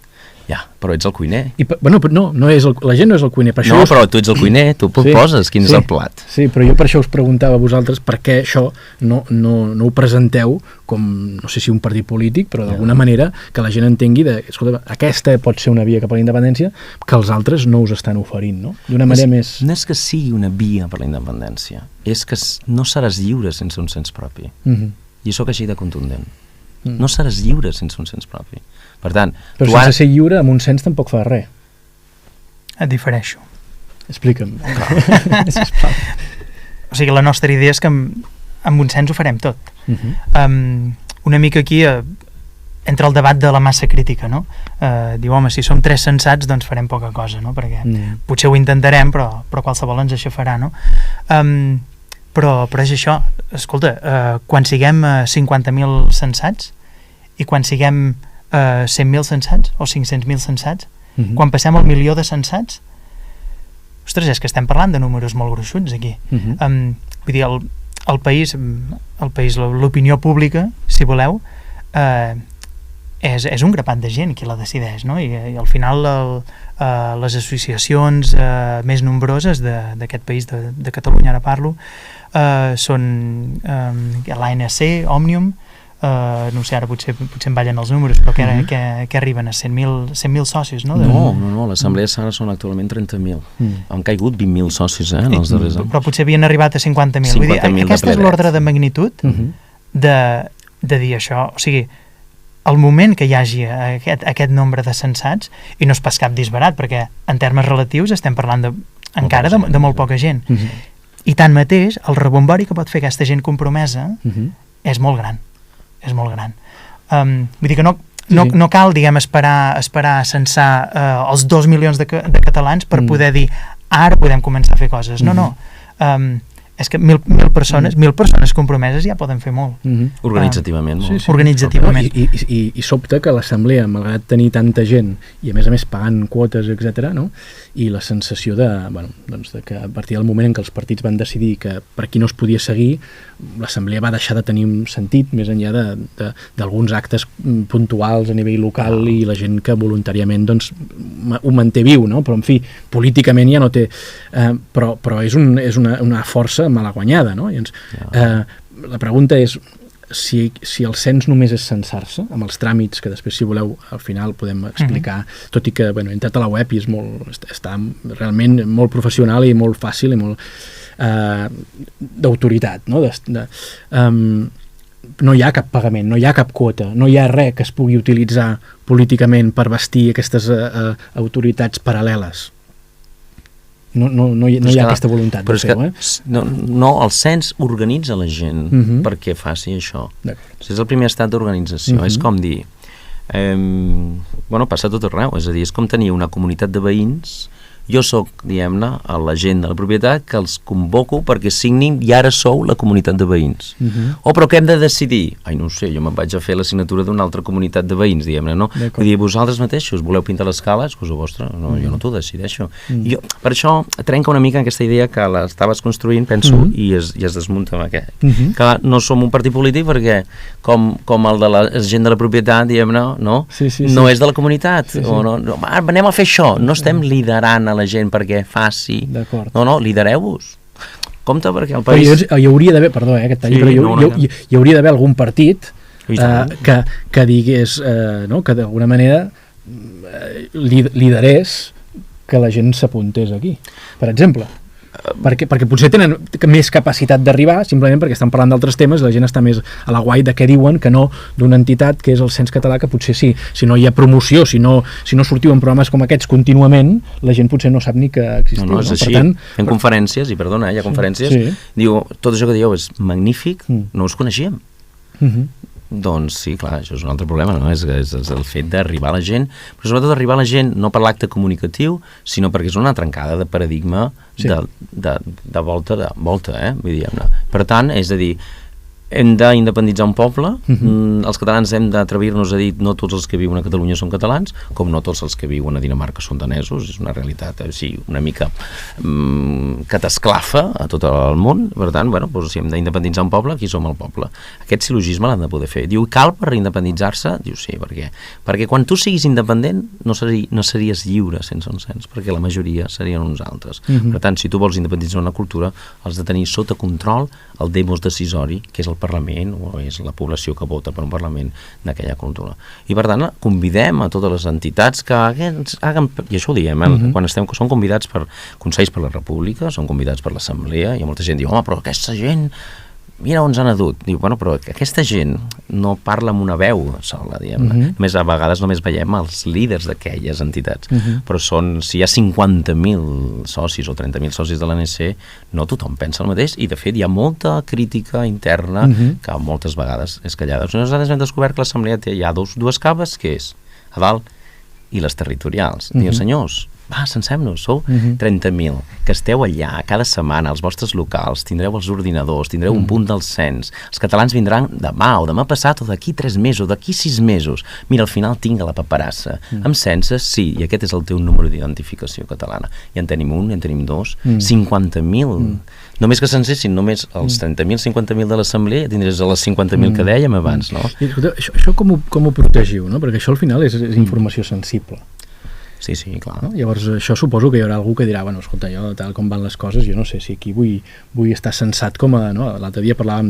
Ja, però ets el cuiner.
Bueno, no és la gent no és el cuiner. Per
no, però tu ets el cuiner, tu poses quin és el plat.
Sí, però jo per això us preguntava a vosaltres per què això no ho presenteu com, no sé si un partit polític, però d'alguna manera que la gent entengui escolta, aquesta pot ser una via cap a la independència que els altres no us estan oferint, no? D'una manera més...
No és que sigui una via per la independència, és que no seràs lliure sense un sens propi. I això que així de contundent. No seràs lliure sense un sens propi. Per tant,
Però sense ser lliure, amb un cens tampoc fa res.
Et difereixo.
Explica'm.
O sigui, la nostra idea és que amb un cens ho farem tot. Una mica aquí entra el debat de la massa crítica, no? Diu, home, si som 3 censats, doncs farem poca cosa, no? Perquè potser ho intentarem, però qualsevol ens aixafarà, no? Però és això. Escolta, quan siguem 50.000 censats i quan siguem 100.000 censats o 500.000 censats, quan passem el 1.000.000 de censats, ostres, és que estem parlant de números molt gruixuts aquí. Vull dir, el país, l'opinió pública, si voleu, és un grapat de gent qui la decideix, no? I al final les associacions més nombroses d'aquest país, de Catalunya ara parlo, són l'ANC, Òmnium, no sé, ara potser em ballen els números, però que arriben a 100.000 socis, no?
No, l'Assemblea Sala són actualment 30.000. Han caigut 20.000 socis, en els darrers anys.
Però potser havien arribat a 50.000. Vull dir, aquesta és l'ordre de magnitud de dir això. O sigui, el moment que hi hagi aquest nombre de censats, i no és pas cap disbarat, perquè en termes relatius estem parlant encara de molt poca gent. I tanmateix, el rebombori que pot fer aquesta gent compromesa és molt gran. És molt gran. Vull dir que no cal, diguem, esperar a censar els 2 milions de catalans per poder dir ara podem començar a fer coses. No. És que 1.000 persones compromeses ja poden fer molt.
Organitzativament.
Organitzativament.
I sobta que l'assemblea, malgrat tenir tanta gent i a més pagant quotes, etc., no? I la sensació de que a partir del moment en què els partits van decidir que per aquí no es podia seguir, l'assemblea va deixar de tenir un sentit més enllà d'alguns actes puntuals a nivell local i la gent que voluntàriament ho manté viu, no? Però en fi, políticament ja no té... Però és una força malaguanyada, no? La pregunta és si el cens només és censar-se, amb els tràmits que després, si voleu, al final podem explicar, tot i que he entrat a la web i està realment molt professional i molt fàcil i molt d'autoritat, no? No hi ha cap pagament, no hi ha cap quota, no hi ha res que es pugui utilitzar políticament per vestir aquestes autoritats paral·leles. No hi ha aquesta voluntat de fer-ho,
No, el cens organitza la gent perquè faci això. És el primer estat d'organització. És com dir... passa tot arreu. És a dir, és com tenir una comunitat de veïns. Jo sóc, diguem-ne, l'agent de la propietat que els convoco perquè signin i ara sou la comunitat de veïns. Però què hem de decidir? No ho sé, jo me'n vaig a fer la signatura d'una altra comunitat de veïns, diguem-ne, no? Vull dir, vosaltres mateixos voleu pintar l'escala, és cosa vostra, no, jo no t'ho decideixo. Per això trenca una mica aquesta idea que l'estaves construint, penso, i es desmunta amb aquest. Que no som un partit polític perquè, com el de la gent de la propietat, diguem-ne, no? No és de la comunitat. Anem a fer això, no estem liderant a la gent perquè faci... No, lidereu-vos. Compte perquè el país...
Hi hauria d'haver, perdó, que et talli, però hi hauria d'haver algun partit que digués, que d'alguna manera liderés que la gent s'apuntés aquí, per exemple. Perquè potser tenen més capacitat d'arribar simplement perquè estan parlant d'altres temes i la gent està més a la guai de què diuen que no d'una entitat que és el Cens Català, que potser sí, si no hi ha promoció, si no sortiu en programes com aquests contínuament, la gent potser no sap ni que existiu.
No, és així. Fem conferències, i perdona, hi ha conferències, diu, tot això que dieu és magnífic, no us coneixíem. Doncs sí, clar, això és un altre problema, no? És el fet d'arribar a la gent, però sobretot d'arribar a la gent no per l'acte comunicatiu, sinó perquè és una trencada de paradigma de volta, vull dir, per tant, és a dir, hem d'independitzar un poble, els catalans hem d'atrevir-nos a dir no tots els que viuen a Catalunya són catalans, com no tots els que viuen a Dinamarca són danesos, és una realitat així una mica que t'esclafa a tot el món. Per tant, si hem d'independitzar un poble, aquí som el poble. Aquest sil·logisme l'han de poder fer. Diu, cal per independitzar-se? Diu, sí, per què? Perquè quan tu siguis independent no series lliure sense un cens, perquè la majoria serien uns altres. Per tant, si tu vols independitzar una cultura, has de tenir sota control el demos decisori, que és el Parlament, o és la població que vota per un Parlament d'aquella cultura. I per tant, convidem a totes les entitats que hagan, i això ho diem, quan són convidats per Consells per la República, són convidats per l'Assemblea, i molta gent diu, home, però aquesta gent... mira on s'han adut. Diu, bueno, però aquesta gent no parla amb una veu sola, diguem-ne. Més a vegades només veiem els líders d'aquelles entitats. Però si hi ha 50.000 socis o 30.000 socis de l'ANC, no tothom pensa el mateix, i de fet hi ha molta crítica interna que moltes vegades és callada. Nosaltres hem descobert que l'assemblea hi ha dues caves, que és a dalt i les territorials. Diuen, senyors, sencem-nos, sou 30.000, que esteu allà cada setmana, als vostres locals, tindreu els ordinadors, tindreu un punt del cens, els catalans vindran demà o demà passat o d'aquí 3 mesos, o d'aquí 6 mesos. Mira, al final tinc la paperassa. Amb censes, sí, i aquest és el teu número d'identificació catalana. I en tenim un, en tenim dos, 50.000. Només que censessin només els 30.000, 50.000 de l'assemblea, tindries les 50.000 que dèiem abans, no?
I, escolta, això com ho protegiu, no? Perquè això al final és informació sensible.
Sí, clar.
No? Llavors, això suposo que hi haurà algú que dirà, bueno, escolta, jo, tal com van les coses, jo no sé si aquí vull estar sensat com a... No? L'altre dia parlàvem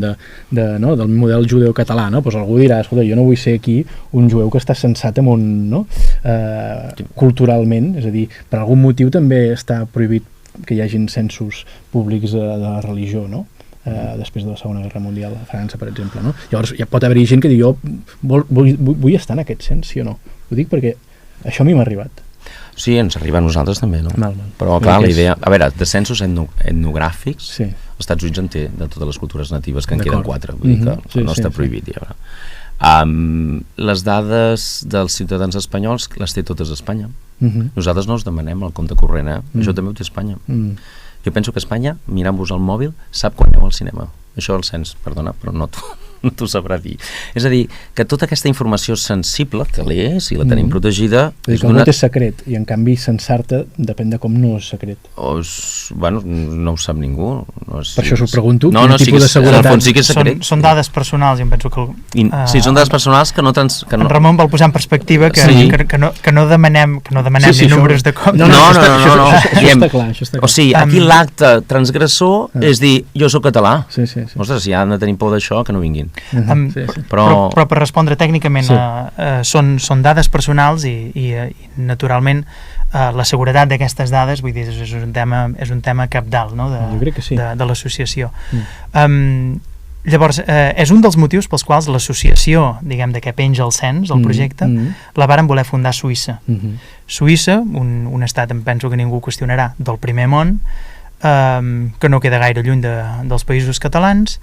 del model judeu-català, no? Pues algú dirà, escolta, jo no vull ser aquí un jueu que està sensat en un... No? Culturalment, és a dir, per algun motiu també està prohibit que hi hagin censos públics de la religió, no? Després de la Segona Guerra Mundial a França, per exemple, no? Llavors, ja pot haver-hi gent que digui, jo vull estar en aquest cens, sí o no? Ho dic perquè això a mi m'ha arribat.
Sí, ens arriba a nosaltres també, no?
Mal.
Però clar, la idea... A veure, de censos etnogràfics,
sí.
Els Estats Units en té de totes les cultures natives, que en queden 4, vull dir que no està prohibit. Ja. Les dades dels ciutadans espanyols les té totes a Espanya. Nosaltres no us demanem el compte corrent, això també ho té Espanya. Jo penso que Espanya, mirant-vos el mòbil, sap quan aneu al cinema. Això el cens, perdona, però no t'ho sabrà dir. És a dir, que tota aquesta informació sensible, que l'és i la tenim protegida...
És que no és secret, i en canvi censar-te depèn de com no és secret.
Bueno, no ho sap ningú. No és,
per això s'ho pregunto,
quin tipus de seguretat... Sí que és secret.
Són dades personals, i em penso que...
Sí, són dades personals que no...
En Ramon vol posar en perspectiva que no demanem ni números de compte.
No.
Això està clar.
O sigui, aquí l'acte transgressor és dir, jo sóc català.
Sí.
Ostres, si han de tenir por d'això, que no vinguin.
Però per respondre tècnicament són dades personals i naturalment la seguretat d'aquestes dades, vull dir, és un tema cabdal, no? De l'associació. Llavors, és un dels motius pels quals l'associació, diguem, de què penja el cens, el projecte, la varen voler fundar a Suïssa. Suïssa, un estat, em penso que ningú qüestionarà, del primer món, que no queda gaire lluny dels països catalans,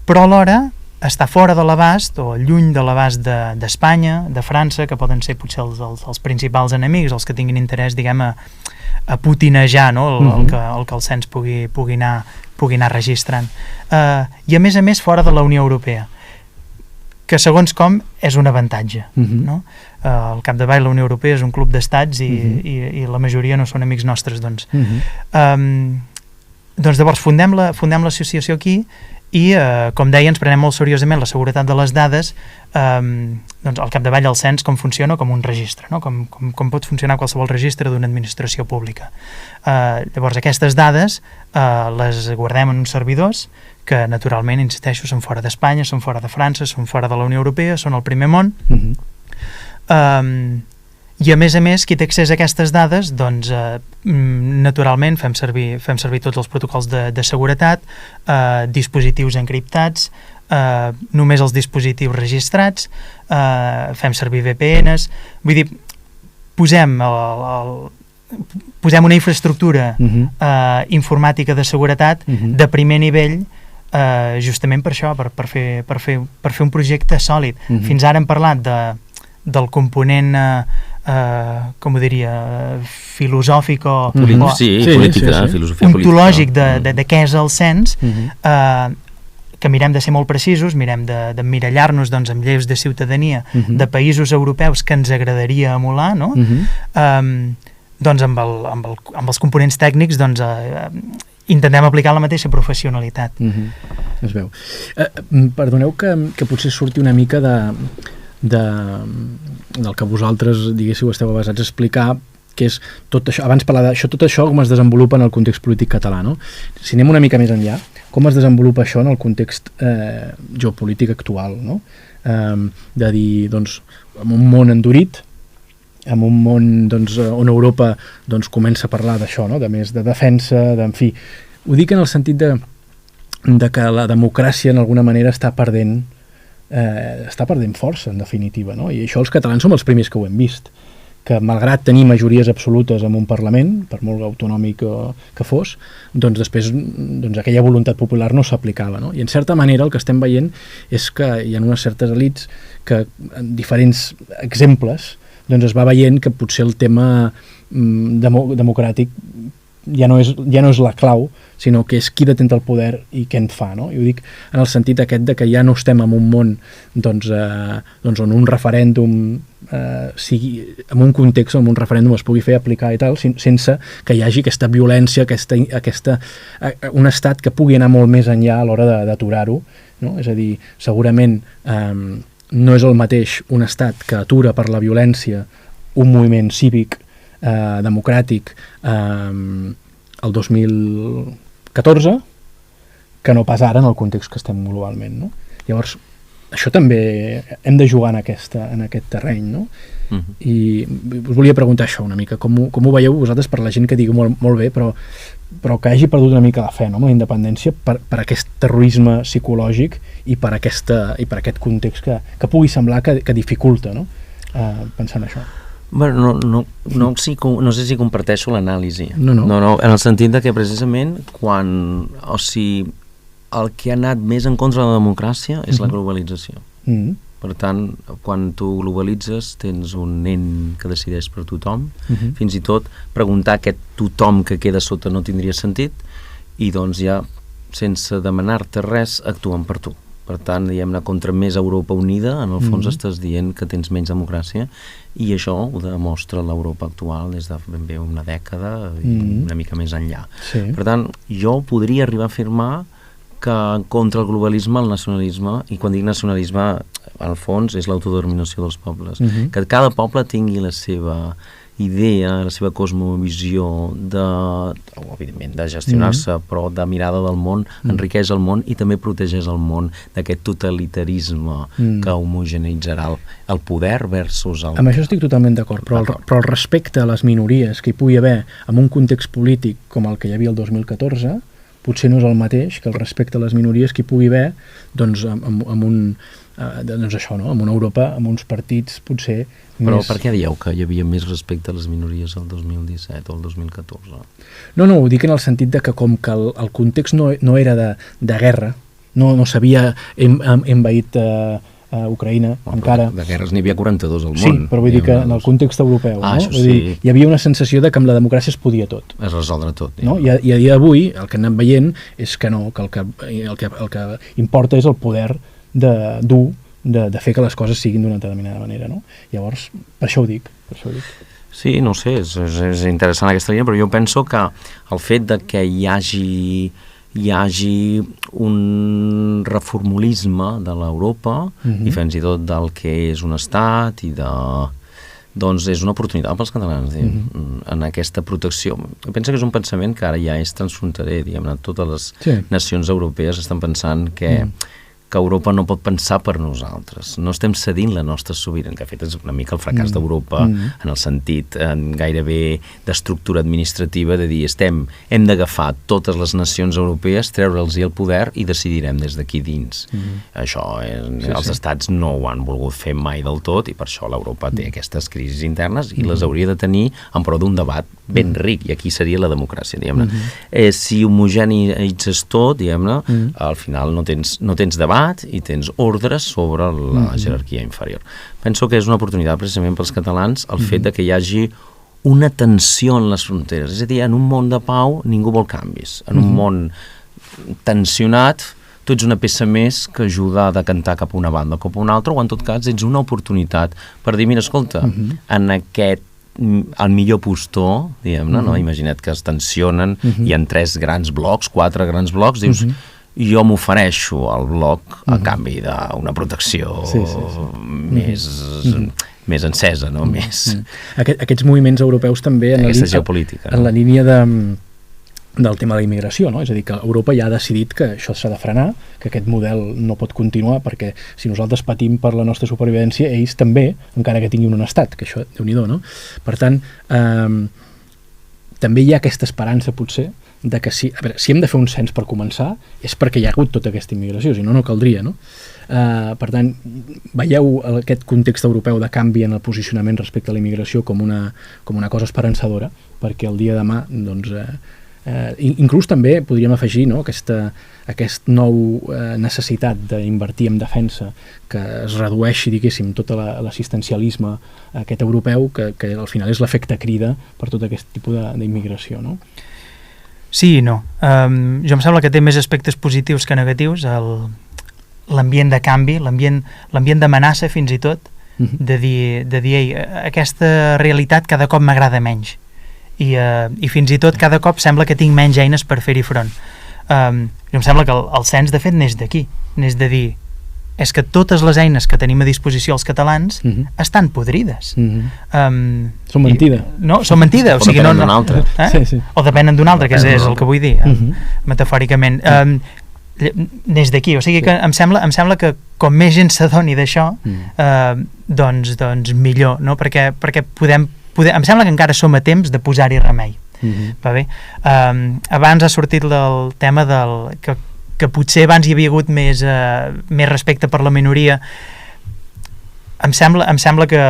però alhora està fora de l'abast o lluny de l'abast d'Espanya, de França, que poden ser potser els principals enemics, els que tinguin interès, diguem, a putinejar, no? el que el cens pugui anar registrant. I a més fora de la Unió Europea, que segons com és un avantatge. No? Al capdavall la Unió Europea és un club d'estats i la majoria no són amics nostres. Doncs llavors fundem l'associació aquí i, com deia, ens prenem molt seriosament la seguretat de les dades, doncs al capdavall el cens com funciona com un registre, no? com pot funcionar qualsevol registre d'una administració pública. Llavors aquestes dades les guardem en uns servidors que naturalment, insisteixo, són fora d'Espanya, són fora de França, són fora de la Unió Europea, són el primer món, i a més qui té accés a aquestes dades, doncs naturalment fem servir tots els protocols de seguretat, dispositius encriptats, només els dispositius registrats, fem servir VPNs, vull dir, posem una infraestructura informàtica de seguretat de primer nivell, justament per això, per fer un projecte sòlid. Fins ara hem parlat del component com ho diria, filosòfic o ontològic de què és el cens, que mirem de ser molt precisos, mirem d'emmirallar-nos amb lleus de ciutadania de països europeus que ens agradaria emular, no? Doncs amb els components tècnics intentem aplicar la mateixa professionalitat.
Es veu. Perdoneu que potser surti una mica del que vosaltres, diguéssiu, esteu basats a explicar, que és tot això, abans parlar d'això, tot això com es desenvolupa en el context polític català, no? Si anem una mica més enllà, com es desenvolupa això en el context geopolític actual, no? De dir, doncs, en un món endurit, en un món on Europa comença a parlar d'això, no? De més de defensa, en fi. Ho dic en el sentit de que la democràcia en alguna manera està perdent força, en definitiva, no? I això els catalans som els primers que ho hem vist, que malgrat tenir majories absolutes en un Parlament, per molt autonòmic que fos, doncs després aquella voluntat popular no s'aplicava, no? I en certa manera el que estem veient és que hi ha unes certes elits que en diferents exemples doncs es va veient que potser el tema democràtic ja no és la clau, sinó que és qui detenta el poder i què en fa, no? I ho dic en el sentit aquest de que ja no estem en un món on un referèndum sigui en un context on un referèndum es pugui fer aplicar i tal, sense que hi hagi aquesta violència, un estat que pugui anar molt més enllà a l'hora d'aturar-ho, no? És a dir, segurament no és el mateix un estat que atura per la violència un moviment cívic democràtic el 2014 que no pas ara en el context que estem globalment, no? Llavors, això també hem de jugar en aquest terreny, no? I us volia preguntar això una mica, com ho veieu vosaltres per la gent que digui molt bé, però que hagi perdut una mica la fe, no? Amb la independència per aquest terrorisme psicològic i per aquest context que pugui semblar que dificulta, no? Pensant això.
Bueno, no sé si comparteixo l'anàlisi.
No,
en el sentit de que precisament el que ha anat més en contra de la democràcia és la globalització. Per tant, quan tu globalitzes tens un nen que decideix per tothom, fins i tot preguntar aquest tothom que queda sota no tindria sentit, i doncs ja sense demanar-te res actuen per tu. Per tant, diguem-ne, contra més Europa unida, en el fons estàs dient que tens menys democràcia, i això ho demostra l'Europa actual des de ben bé una dècada i una mica més enllà.
Sí.
Per tant, jo podria arribar a afirmar que contra el globalisme, el nacionalisme, i quan dic nacionalisme, al fons és l'autodeterminació dels pobles, que cada poble tingui la seva idea, la seva cosmovisió evidentment de gestionar-se, però de mirada del món, enriqueix el món i també protegeix el món d'aquest totalitarisme que homogeneitzarà el poder versus el...
Amb això estic totalment d'acord, però el respecte a les minories que hi pugui haver en un context polític com el que hi havia el 2014 potser no és el mateix que el respecte a les minories que hi pugui haver doncs amb una Europa, amb uns partits potser
Però
més...
per què dieu que hi havia més respecte a les minories el 2017 o el 2014?
No, ho dic en el sentit de que com que el context no era de guerra, no s'havia envaït Ucraïna, encara...
De guerres n'hi havia 42 al món.
Sí, però vull dir que en el context europeu,
vull
dir, hi havia una sensació de que amb la democràcia es podia tot.
Es resoldre tot.
No? I a dia d'avui el que anem veient és que no, que el que importa és el poder de fer que les coses siguin d'una determinada manera, no? Llavors, per això ho dic.
Sí, no sé, és interessant aquesta línia, però jo penso que el fet de que hi hagi un reformulisme de l'Europa i fins i tot del que és un estat i doncs és una oportunitat pels catalans en aquesta protecció. Penso que és un pensament que ara ja és transfronterer, diguem-ne, totes les nacions europees estan pensant que Europa no pot pensar per nosaltres. No estem cedint la nostra sobirania, que de fet és una mica el fracàs d'Europa en el sentit gairebé d'estructura administrativa, de dir hem d'agafar totes les nacions europees, treure'ls el poder i decidirem des d'aquí dins. Això els estats no ho han volgut fer mai del tot i per això l'Europa té aquestes crisis internes i les hauria de tenir en pro d'un debat ben ric, i aquí seria la democràcia, diguem-ne. Si homogeneitzes tot, diguem-ne, al final no tens debat i tens ordres sobre la jerarquia inferior. Penso que és una oportunitat precisament pels catalans el fet de que hi hagi una tensió en les fronteres. És a dir, en un món de pau ningú vol canvis. En un món tensionat tu ets una peça més que ajuda a decantar cap a una banda o cap a una altra, o en tot cas ets una oportunitat per dir, mira, escolta, en aquest el millor postor, diguem-ne, no? Imagina't que es tensionen, hi ha 3 grans blocs, 4 grans blocs, dius, jo m'ofereixo al bloc a canvi d'una protecció més encesa, no?
Aquests moviments europeus també en la línia del tema de la immigració, no? És a dir, que Europa ja ha decidit que això s'ha de frenar, que aquest model no pot continuar, perquè si nosaltres patim per la nostra supervivència, ells també, encara que tinguin un estat, que això, Déu-n'hi-do, no? Per tant, també hi ha aquesta esperança, potser, de que si hem de fer un cens per començar és perquè hi ha hagut tota aquesta immigració, si no, no caldria, no? Per tant, veieu aquest context europeu de canvi en el posicionament respecte a la immigració com una cosa esperançadora, perquè el dia de demà, doncs, inclús també podríem afegir, no, aquest nou necessitat d'invertir en defensa, que es redueixi, diguéssim, tot l'assistencialisme aquest europeu, que al final és l'efecte crida per tot aquest tipus d'immigració, no?
Sí i no. Jo em sembla que té més aspectes positius que negatius, l'ambient de canvi, l'ambient d'amenaça fins i tot, de dir ei, aquesta realitat cada cop m'agrada menys i fins i tot cada cop sembla que tinc menys eines per fer-hi front. Jo em sembla que el cens de fet neix d'aquí, neix de dir és que totes les eines que tenim a disposició els catalans estan podrides.
Són mentida.
No, són mentida.
O depenen d'un altre.
Sí.
O depenen d'un altre, que és el que vull dir, metafòricament. Neix d'aquí, o sigui que em sembla que com més gent s'adoni d'això, doncs millor, no? Perquè em sembla que encara som a temps de posar-hi remei. Va bé? Abans ha sortit el tema que potser abans hi havia hagut més respecte per la minoria. Em sembla que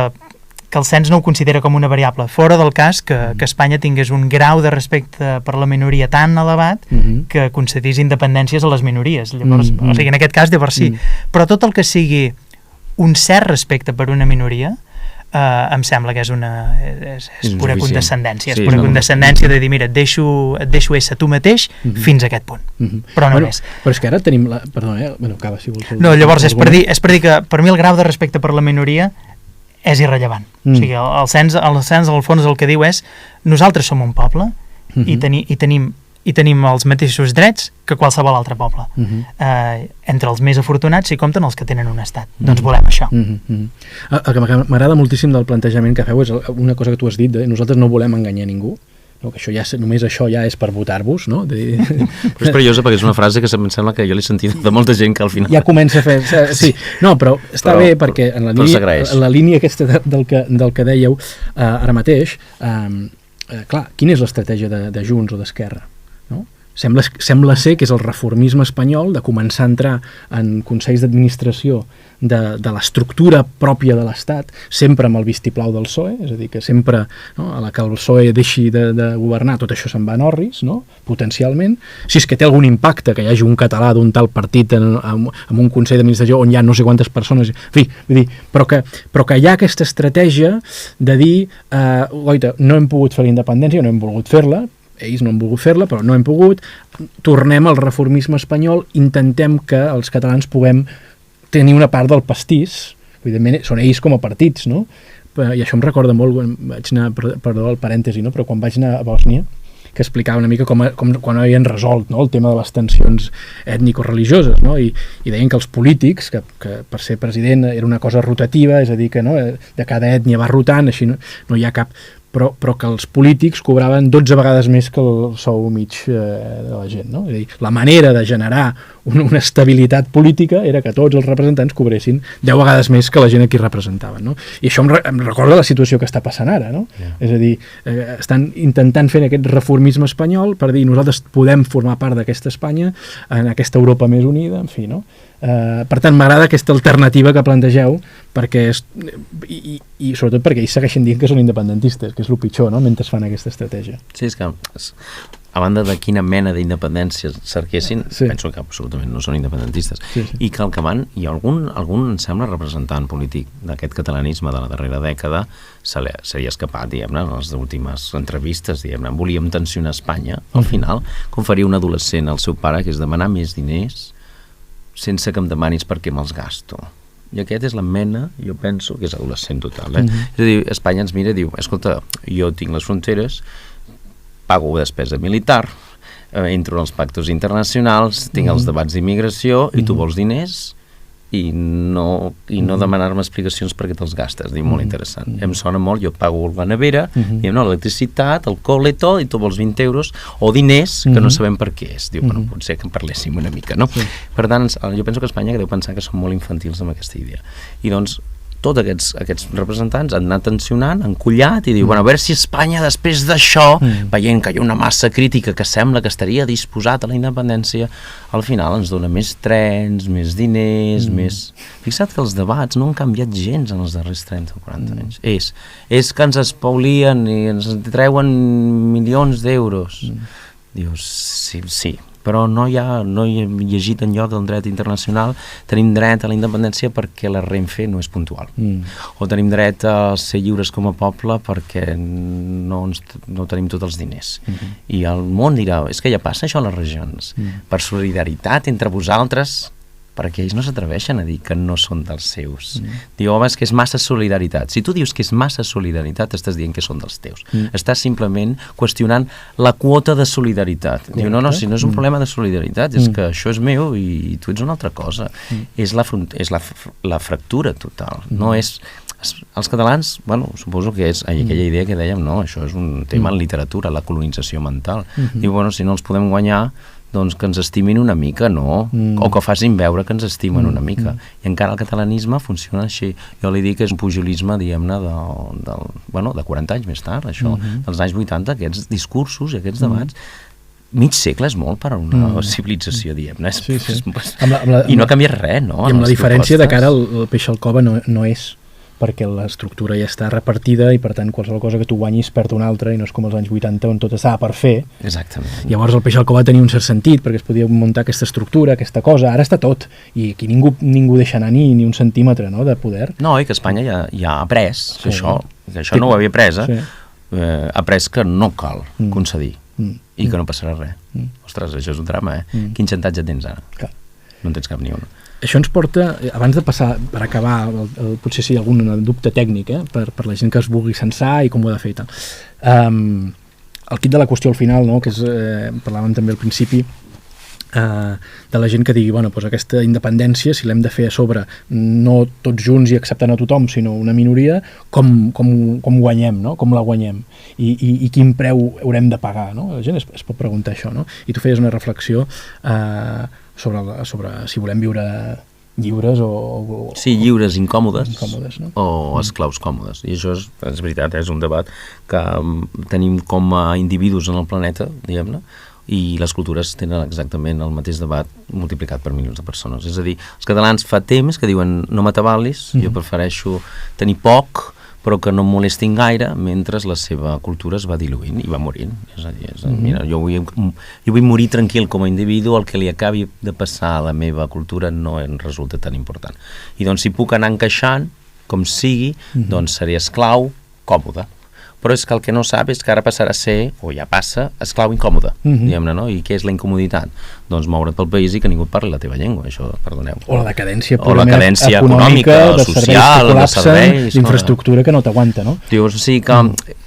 el cens no ho considera com una variable, fora del cas que Espanya tingués un grau de respecte per la minoria tan elevat que concedís independències a les minories. Llavors, o sigui, en aquest cas de per si. Però tot el que sigui un cert respecte per una minoria, em sembla que és pura condescendència. És pura condescendència de dir, mira, et deixo ésser tu mateix fins a aquest punt. Però no més.
Però és que ara tenim Perdona, acaba si vols.
No, llavors és per dir que per mi el grau de respecte per la minoria és irrellevant. O sigui, el cens al fons el que diu és nosaltres som un poble i tenim els mateixos drets que qualsevol altre poble. Entre els més afortunats s'hi compten els que tenen un estat. Doncs volem això.
El que m'agrada moltíssim del plantejament que feu és una cosa que tu has dit, nosaltres no volem enganyar ningú, que només això ja és per votar-vos, no?
Però és perillosa perquè és una frase que em sembla que jo l'he sentit de molta gent que al final...
Ja comença a fer... Sí, no, però està bé perquè en la línia aquesta del que dèieu ara mateix, clar, quina és l'estratègia de Junts o d'Esquerra? Sembla ser que és el reformisme espanyol de començar a entrar en consells d'administració de l'estructura pròpia de l'Estat, sempre amb el vistiplau del PSOE, és a dir, que sempre a la que el PSOE deixi de governar tot això se'n va en orris, potencialment, si és que té algun impacte que hi hagi un català d'un tal partit en un consell d'administració on hi ha no sé quantes persones, en fi, vull dir, però que hi ha aquesta estratègia de dir oita, no hem pogut fer la independència, no hem volgut fer-la, ells no han volgut fer-la, però no hem pogut, tornem al reformisme espanyol, intentem que els catalans puguem tenir una part del pastís, evidentment són ells com a partits, no? I això em recorda molt, vaig anar, perdó el parèntesi, no? Però quan vaig anar a Bòsnia, que explicava una mica com quan havien resolt, no? El tema de les tensions ètnico-religioses, no? I deien que els polítics, que per ser president era una cosa rotativa, és a dir, que de cada ètnia va rotant, així no hi ha cap... Però que els polítics cobraven 12 vegades més que el sou mig de la gent, no? És a dir, la manera de generar una estabilitat política era que tots els representants cobressin 10 vegades més que la gent a qui representaven, no? I això em recorda la situació que està passant ara, no? És a dir, estan intentant fer aquest reformisme espanyol per dir nosaltres podem formar part d'aquesta Espanya, en aquesta Europa més unida, en fi, no? Per tant, m'agrada aquesta alternativa que plantegeu perquè i sobretot perquè ells segueixen dient que són independentistes, que és el pitjor, no?, mentre fan aquesta estratègia.
Sí, és que a banda de quina mena d'independència cerquessin, penso que absolutament no són independentistes. I que el que van, i algun em sembla representant polític d'aquest catalanisme de la darrera dècada seria escapat, diguem-ne, en les últimes entrevistes, diguem-ne, volíem tensionar Espanya, al final, com faria un adolescent al seu pare, que és demanar més diners sense que em demanis per què me'ls gasto. I aquest és la mena, jo penso, que és adolescent total. És a dir, Espanya ens mira i diu, escolta, jo tinc les fronteres, pago despesa militar, entro en els pactes internacionals, tinc els debats d'immigració i tu vols diners i no demanar-me explicacions perquè te'ls gastes. Diu, molt interessant. Em sona molt, jo pago la nevera, l'electricitat, el col·le, tot, i tu vols 20 euros o diners que no sabem per què és. Diu, bueno, potser que en parléssim una mica, no? Per tant, jo penso que Espanya deu pensar que són molt infantils amb aquesta idea. I doncs, tots aquests representants han anat tensionant, han collat i diu, bueno, a veure si Espanya després d'això, veient que hi ha una massa crítica que sembla que estaria disposat a la independència, al final ens dona més trens, més diners, més... Fixa't que els debats no han canviat gens en els darrers 30 o 40 anys. És que ens espaulien i ens treuen milions d'euros. Dius, sí, però no he llegit enlloc el dret internacional. Tenim dret a la independència perquè la Renfe no és puntual. O tenim dret a ser lliures com a poble perquè no tenim tots els diners. I el món dirà, és que ja passa això a les regions. Per solidaritat entre vosaltres, perquè ells no s'atreveixen a dir que no són dels seus. Diu, home, és que és massa solidaritat. Si tu dius que és massa solidaritat, estàs dient que són dels teus. Estàs simplement qüestionant la quota de solidaritat. Diu, no, si no és un problema de solidaritat, és que això és meu i tu ets una altra cosa. És la fractura total. No és... Els catalans, bueno, suposo que és aquella idea que dèiem, no, això és un tema en literatura, la colonització mental. Diu, bueno, si no els podem guanyar, doncs que ens estimin una mica, no? O que facin veure que ens estimen una mica. I encara el catalanisme funciona així. Jo li dic que és un pujolisme, diguem-ne, de 40 anys més tard, això, dels anys 80, aquests discursos i aquests debats. Mig segle és molt per a una civilització, diguem-ne. I no ha canviat res, no?
I amb la diferència de cara al peix al cova no és perquè l'estructura ja està repartida i per tant qualsevol cosa que tu guanyis perd una altra i no és com els anys 80 on tot estava per fer.
Exactament.
Llavors el peix al cova tenia un cert sentit perquè es podia muntar aquesta estructura, aquesta cosa, ara està tot i aquí ningú deixa anar ni un centímetre, no, de poder.
No, i que Espanya ja ha après que això no ho havia après, ha après que no cal concedir i que no passarà res. Ostres, això és un drama, Quin xantatge tens ara?
Clar.
No en tens cap ni un.
Això ens porta, abans de passar, per acabar, potser si hi ha algun dubte tècnic, per la gent que es vulgui censar i com ho ha de fer i tal. El quid de la qüestió al final, no, que és, parlàvem també al principi, de la gent que digui, bueno, doncs aquesta independència, si l'hem de fer a sobre, no tots junts i acceptant a tothom, sinó una minoria, com guanyem, no? Com la guanyem? I quin preu haurem de pagar, no? La gent es pot preguntar això, no? I tu feies una reflexió sobre si volem viure lliures o...
Sí, lliures incòmodes
no?
O esclaus còmodes. I això és veritat, és un debat que tenim com a individus en el planeta, diguem-ne, i les cultures tenen exactament el mateix debat multiplicat per milions de persones. És a dir, els catalans fa temps que diuen no m'atabalis, jo prefereixo tenir poc però que no em molestin gaire, mentre la seva cultura es va diluint i va morint. És a dir, mira, jo vull morir tranquil com a individu, el que li acabi de passar a la meva cultura no em resulta tan important. I doncs si puc anar encaixant, com sigui, doncs seré esclau còmode. Però és que el que no sap és que ara passarà a ser, o ja passa, esclau incòmode, diguem-ne, no? I què és la incomoditat? Doncs moure't pel país i que ningú et parli la teva llengua, això, perdoneu.
O la decadència
econòmica, social, de serveis...
d'infraestructura que no t'aguanta, no?
Dius, o sigui que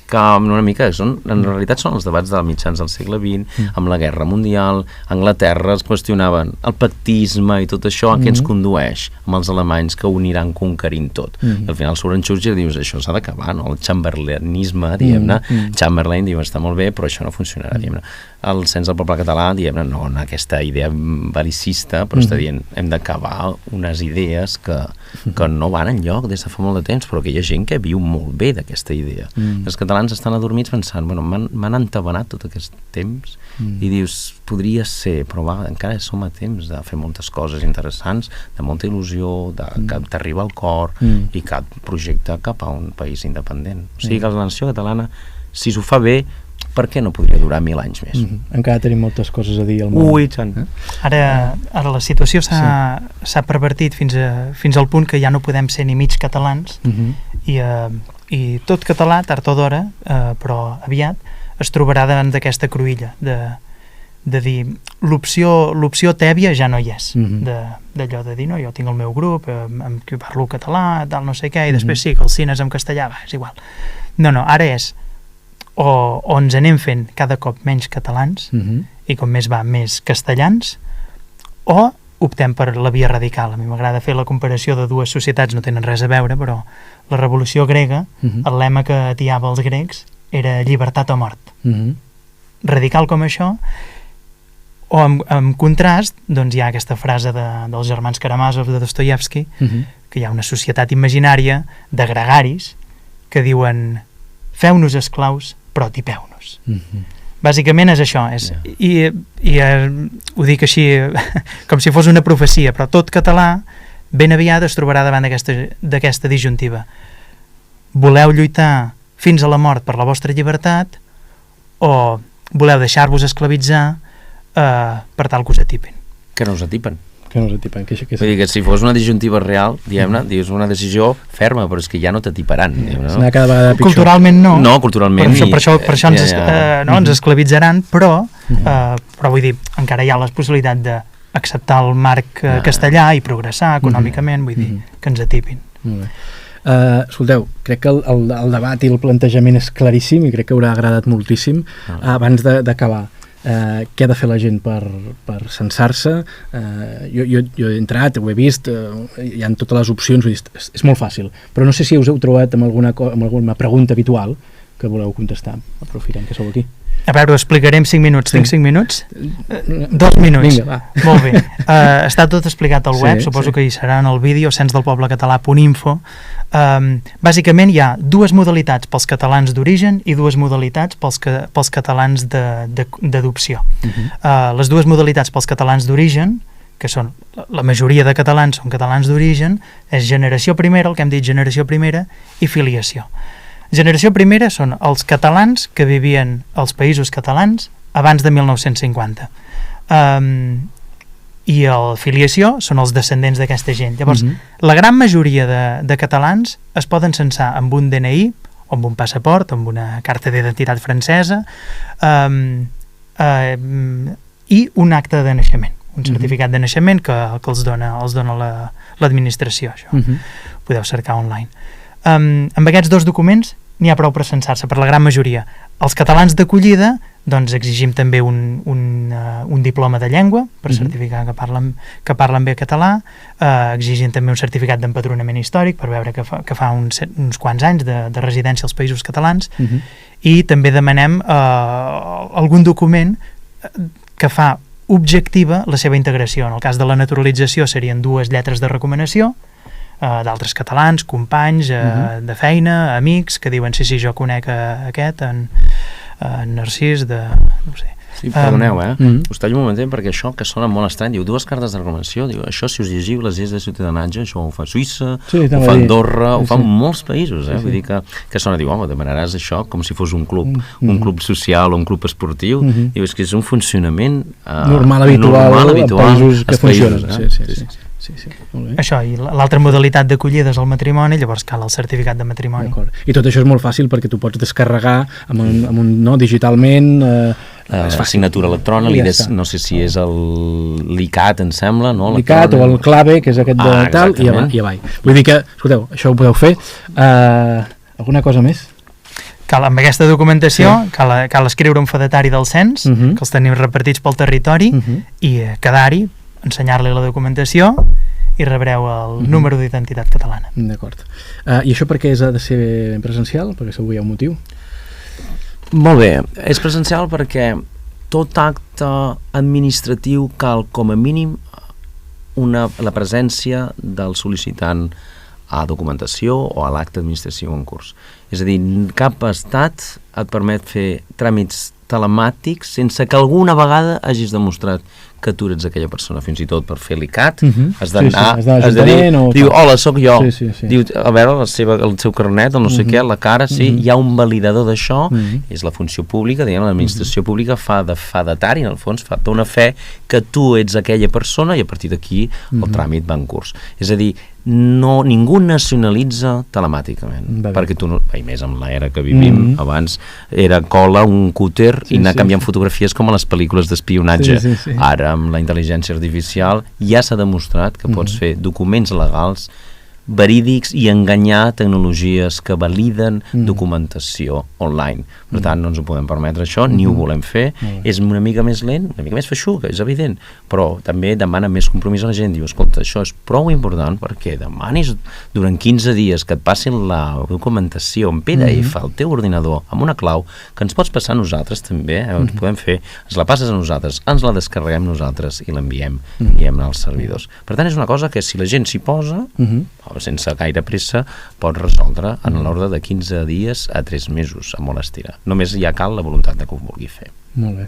una mica en realitat són els debats dels mitjans del segle XX, amb la Guerra Mundial, Anglaterra es qüestionaven el pactisme i tot això a què ens condueix amb els alemanys que ho aniran conquerint tot. I al final surt en Churchill i dius, això s'ha d'acabar, no? El chamberlainisme, diguem-ne, Chamberlain diu, està molt bé, però això no funcionarà, diguem-ne. El cens del poble català, diguem-ne, no en aquesta idea bel·licista, però està dient, hem d'acabar unes idees que no van enlloc des de fa molt de temps, però que hi ha gent que viu molt bé d'aquesta idea. Els catalans estan adormits pensant, bueno, m'han entabanat tot aquest temps i dius, podria ser, però va, encara som a temps de fer moltes coses interessants, de molta il·lusió, que t'arriba al cor i que et projecta cap a un país independent. O sigui que la nació catalana, si s'ho fa bé, per què no podria durar 1000 anys més?
Encara tenim moltes coses a dir al món.
Ui, tant.
Ara la situació s'ha pervertit fins al punt que ja no podem ser ni mig catalans i tot català, tard o d'hora, però aviat, es trobarà davant d'aquesta cruïlla de dir l'opció tèbia ja no hi és, d'allò de dir, no, jo tinc el meu grup amb qui parlo català, tal no sé què, i després sí, que els cines en castellà, és igual. No, ara és o ens anem fent cada cop menys catalans i com més va, més castellans, o optem per la via radical. A mi m'agrada fer la comparació de dues societats, no tenen res a veure, però la revolució grega, el lema que atiava els grecs era llibertat o mort. Radical com això, O en contrast, doncs hi ha aquesta frase dels germans Karamazov de Dostoievski, que hi ha una societat imaginària de gregaris que diuen: feu-nos esclaus, però tipeu-nos. Bàsicament és això, i ho dic així com si fos una profecia, però tot català ben aviat es trobarà davant d'aquesta disjuntiva. Voleu lluitar fins a la mort per la vostra llibertat o voleu deixar-vos esclavitzar per tal que us atipin?
Que no us atipen.
Vull dir
que si fos una disjuntiva real, diguem-ne, dius una decisió ferma, però és que ja no t'atiparan.
Serà cada vegada pitjor.
Culturalment no.
No, culturalment.
Per això ens esclavitzaran, però vull dir, encara hi ha la possibilitat d'acceptar el marc castellà i progressar econòmicament, vull dir, que ens atipin.
Molt bé. Escolteu, crec que el debat i el plantejament és claríssim i crec que haurà agradat moltíssim. Abans d'acabar, què ha de fer la gent per censar-se? Jo he entrat, ho he vist, hi ha totes les opcions, és molt fàcil, però no sé si us heu trobat amb alguna pregunta habitual que voleu contestar. Aprofitem que sou aquí.
A veure, ho explicaré en 5 minuts. Tinc 5 minuts? 2 minuts.
Vinga, va.
Molt bé. Està tot explicat al web, suposo que hi serà en el vídeo, censdelpoblecatalà.info. Bàsicament hi ha 2 modalitats pels catalans d'origen i 2 modalitats pels catalans d'adopció. Les 2 modalitats pels catalans d'origen, que són, la majoria de catalans són catalans d'origen, és generació primera, el que hem dit generació primera, i filiació. Generació primera són els catalans que vivien als països catalans abans de 1950. I la filiació són els descendents d'aquesta gent. Llavors, la gran majoria de catalans es poden censar amb un DNI, o amb un passaport, o amb una carta d'identitat francesa, i un acte de naixement, un certificat de naixement que els dona l'administració. Això podeu cercar online. Amb aquests 2 documents n'hi ha prou per censar-se, per la gran majoria. Els catalans d'acollida, doncs exigim també un diploma de llengua per certificar que parlen bé català, exigim també un certificat d'empadronament històric per veure que fa uns quants anys de residència als països catalans, i també demanem algun document que fa objectiva la seva integració. En el cas de la naturalització serien 2 lletres de recomanació d'altres catalans, companys de feina, amics, que diuen sí, jo conec aquest, en Narcís de... no sé.
Sí, perdoneu, us tallo un momentet perquè això que sona molt estrany, diu 2 cartes de recomanació, diu això si us llegiu les lleis de ciutadania, això ho fa Suïssa, ho fa Andorra, ho fa molts països, vull dir que sona, diu, home, demanaràs això com si fos un club social o un club esportiu, diu, és que és un funcionament
normal, habitual en països que funcionen. Sí.
Això, i l'altra modalitat d'acollida és el matrimoni, llavors cal el certificat de matrimoni.
I tot això és molt fàcil perquè tu pots descarregar digitalment
la signatura electrònica, no sé si és l'ICAT, em sembla, no?
L'ICAT o el clave, que és aquest de tal, i avall. Vull dir que, escolteu, això ho podeu fer. Alguna cosa més?
Amb aquesta documentació cal escriure un fedatari del cens, que els tenim repartits pel territori, i quedar-hi, ensenyar-li la documentació i rebreu el número d'identitat catalana.
D'acord. I això per què ha de ser presencial? Perquè segur hi ha un motiu?
Molt bé. És presencial perquè tot acte administratiu cal com a mínim la presència del sol·licitant a documentació o a l'acte d'administració en curs. És a dir, cap estat et permet fer tràmits telemàtics sense que alguna vegada hagis demostrat que tu ets aquella persona, fins i tot per fer l'ICAT has de dir, hola, sóc jo, diu, a veure el seu carnet, el no sé què, la cara, hi ha un validador d'això, és la funció pública, diguem, l'administració pública fa de tari, en el fons, fa una fe que tu ets aquella persona i a partir d'aquí el tràmit va en curs. És a dir, ningú nacionalitza telemàticament, perquè tu, i més amb l'era que vivim, abans era cola un cúter i anar canviant fotografies com a les pel·lícules d'espionatge. Ara, amb la intel·ligència artificial, ja s'ha demostrat que pots fer documents legals verídics i enganyar tecnologies que validen documentació online. Per tant, no ens ho podem permetre això, ni ho volem fer. És una mica més lent, una mica més feixuga, és evident, però també demana més compromís a la gent. Diu, escolta, això és prou important perquè demanis durant 15 dies que et passin la documentació en PDF al teu ordinador amb una clau que ens pots passar a nosaltres també, ens podem fer, ens la passes a nosaltres, ens la descarreguem nosaltres i l'enviem als servidors. Per tant, és una cosa que si la gent s'hi posa, sense gaire pressa, pot resoldre en l'ordre de 15 dies a 3 mesos, a molt estirar. Només ja cal la voluntat de que ho vulgui fer.
Molt bé.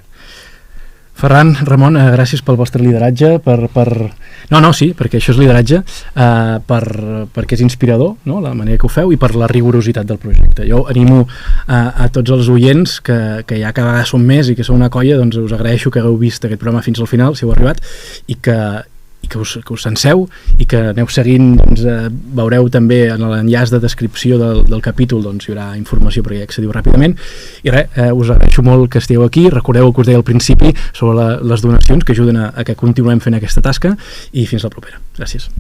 Ferran, Ramon, gràcies pel vostre lideratge, sí, perquè això és lideratge, perquè és inspirador, no?, la manera que ho feu, i per la rigorositat del projecte. Jo animo a tots els oients que ja cada vegada som més i que sou una colla, doncs us agraeixo que hagueu vist aquest programa fins al final, si heu arribat, i que us senseu i que aneu seguint, doncs, veureu també en l'enllaç de descripció del capítol, doncs hi haurà informació perquè hi accediu ràpidament, i res, us agraeixo molt que estigueu aquí. Recordeu el que us deia al principi sobre les donacions que ajuden a que continuem fent aquesta tasca, i fins la propera. Gràcies.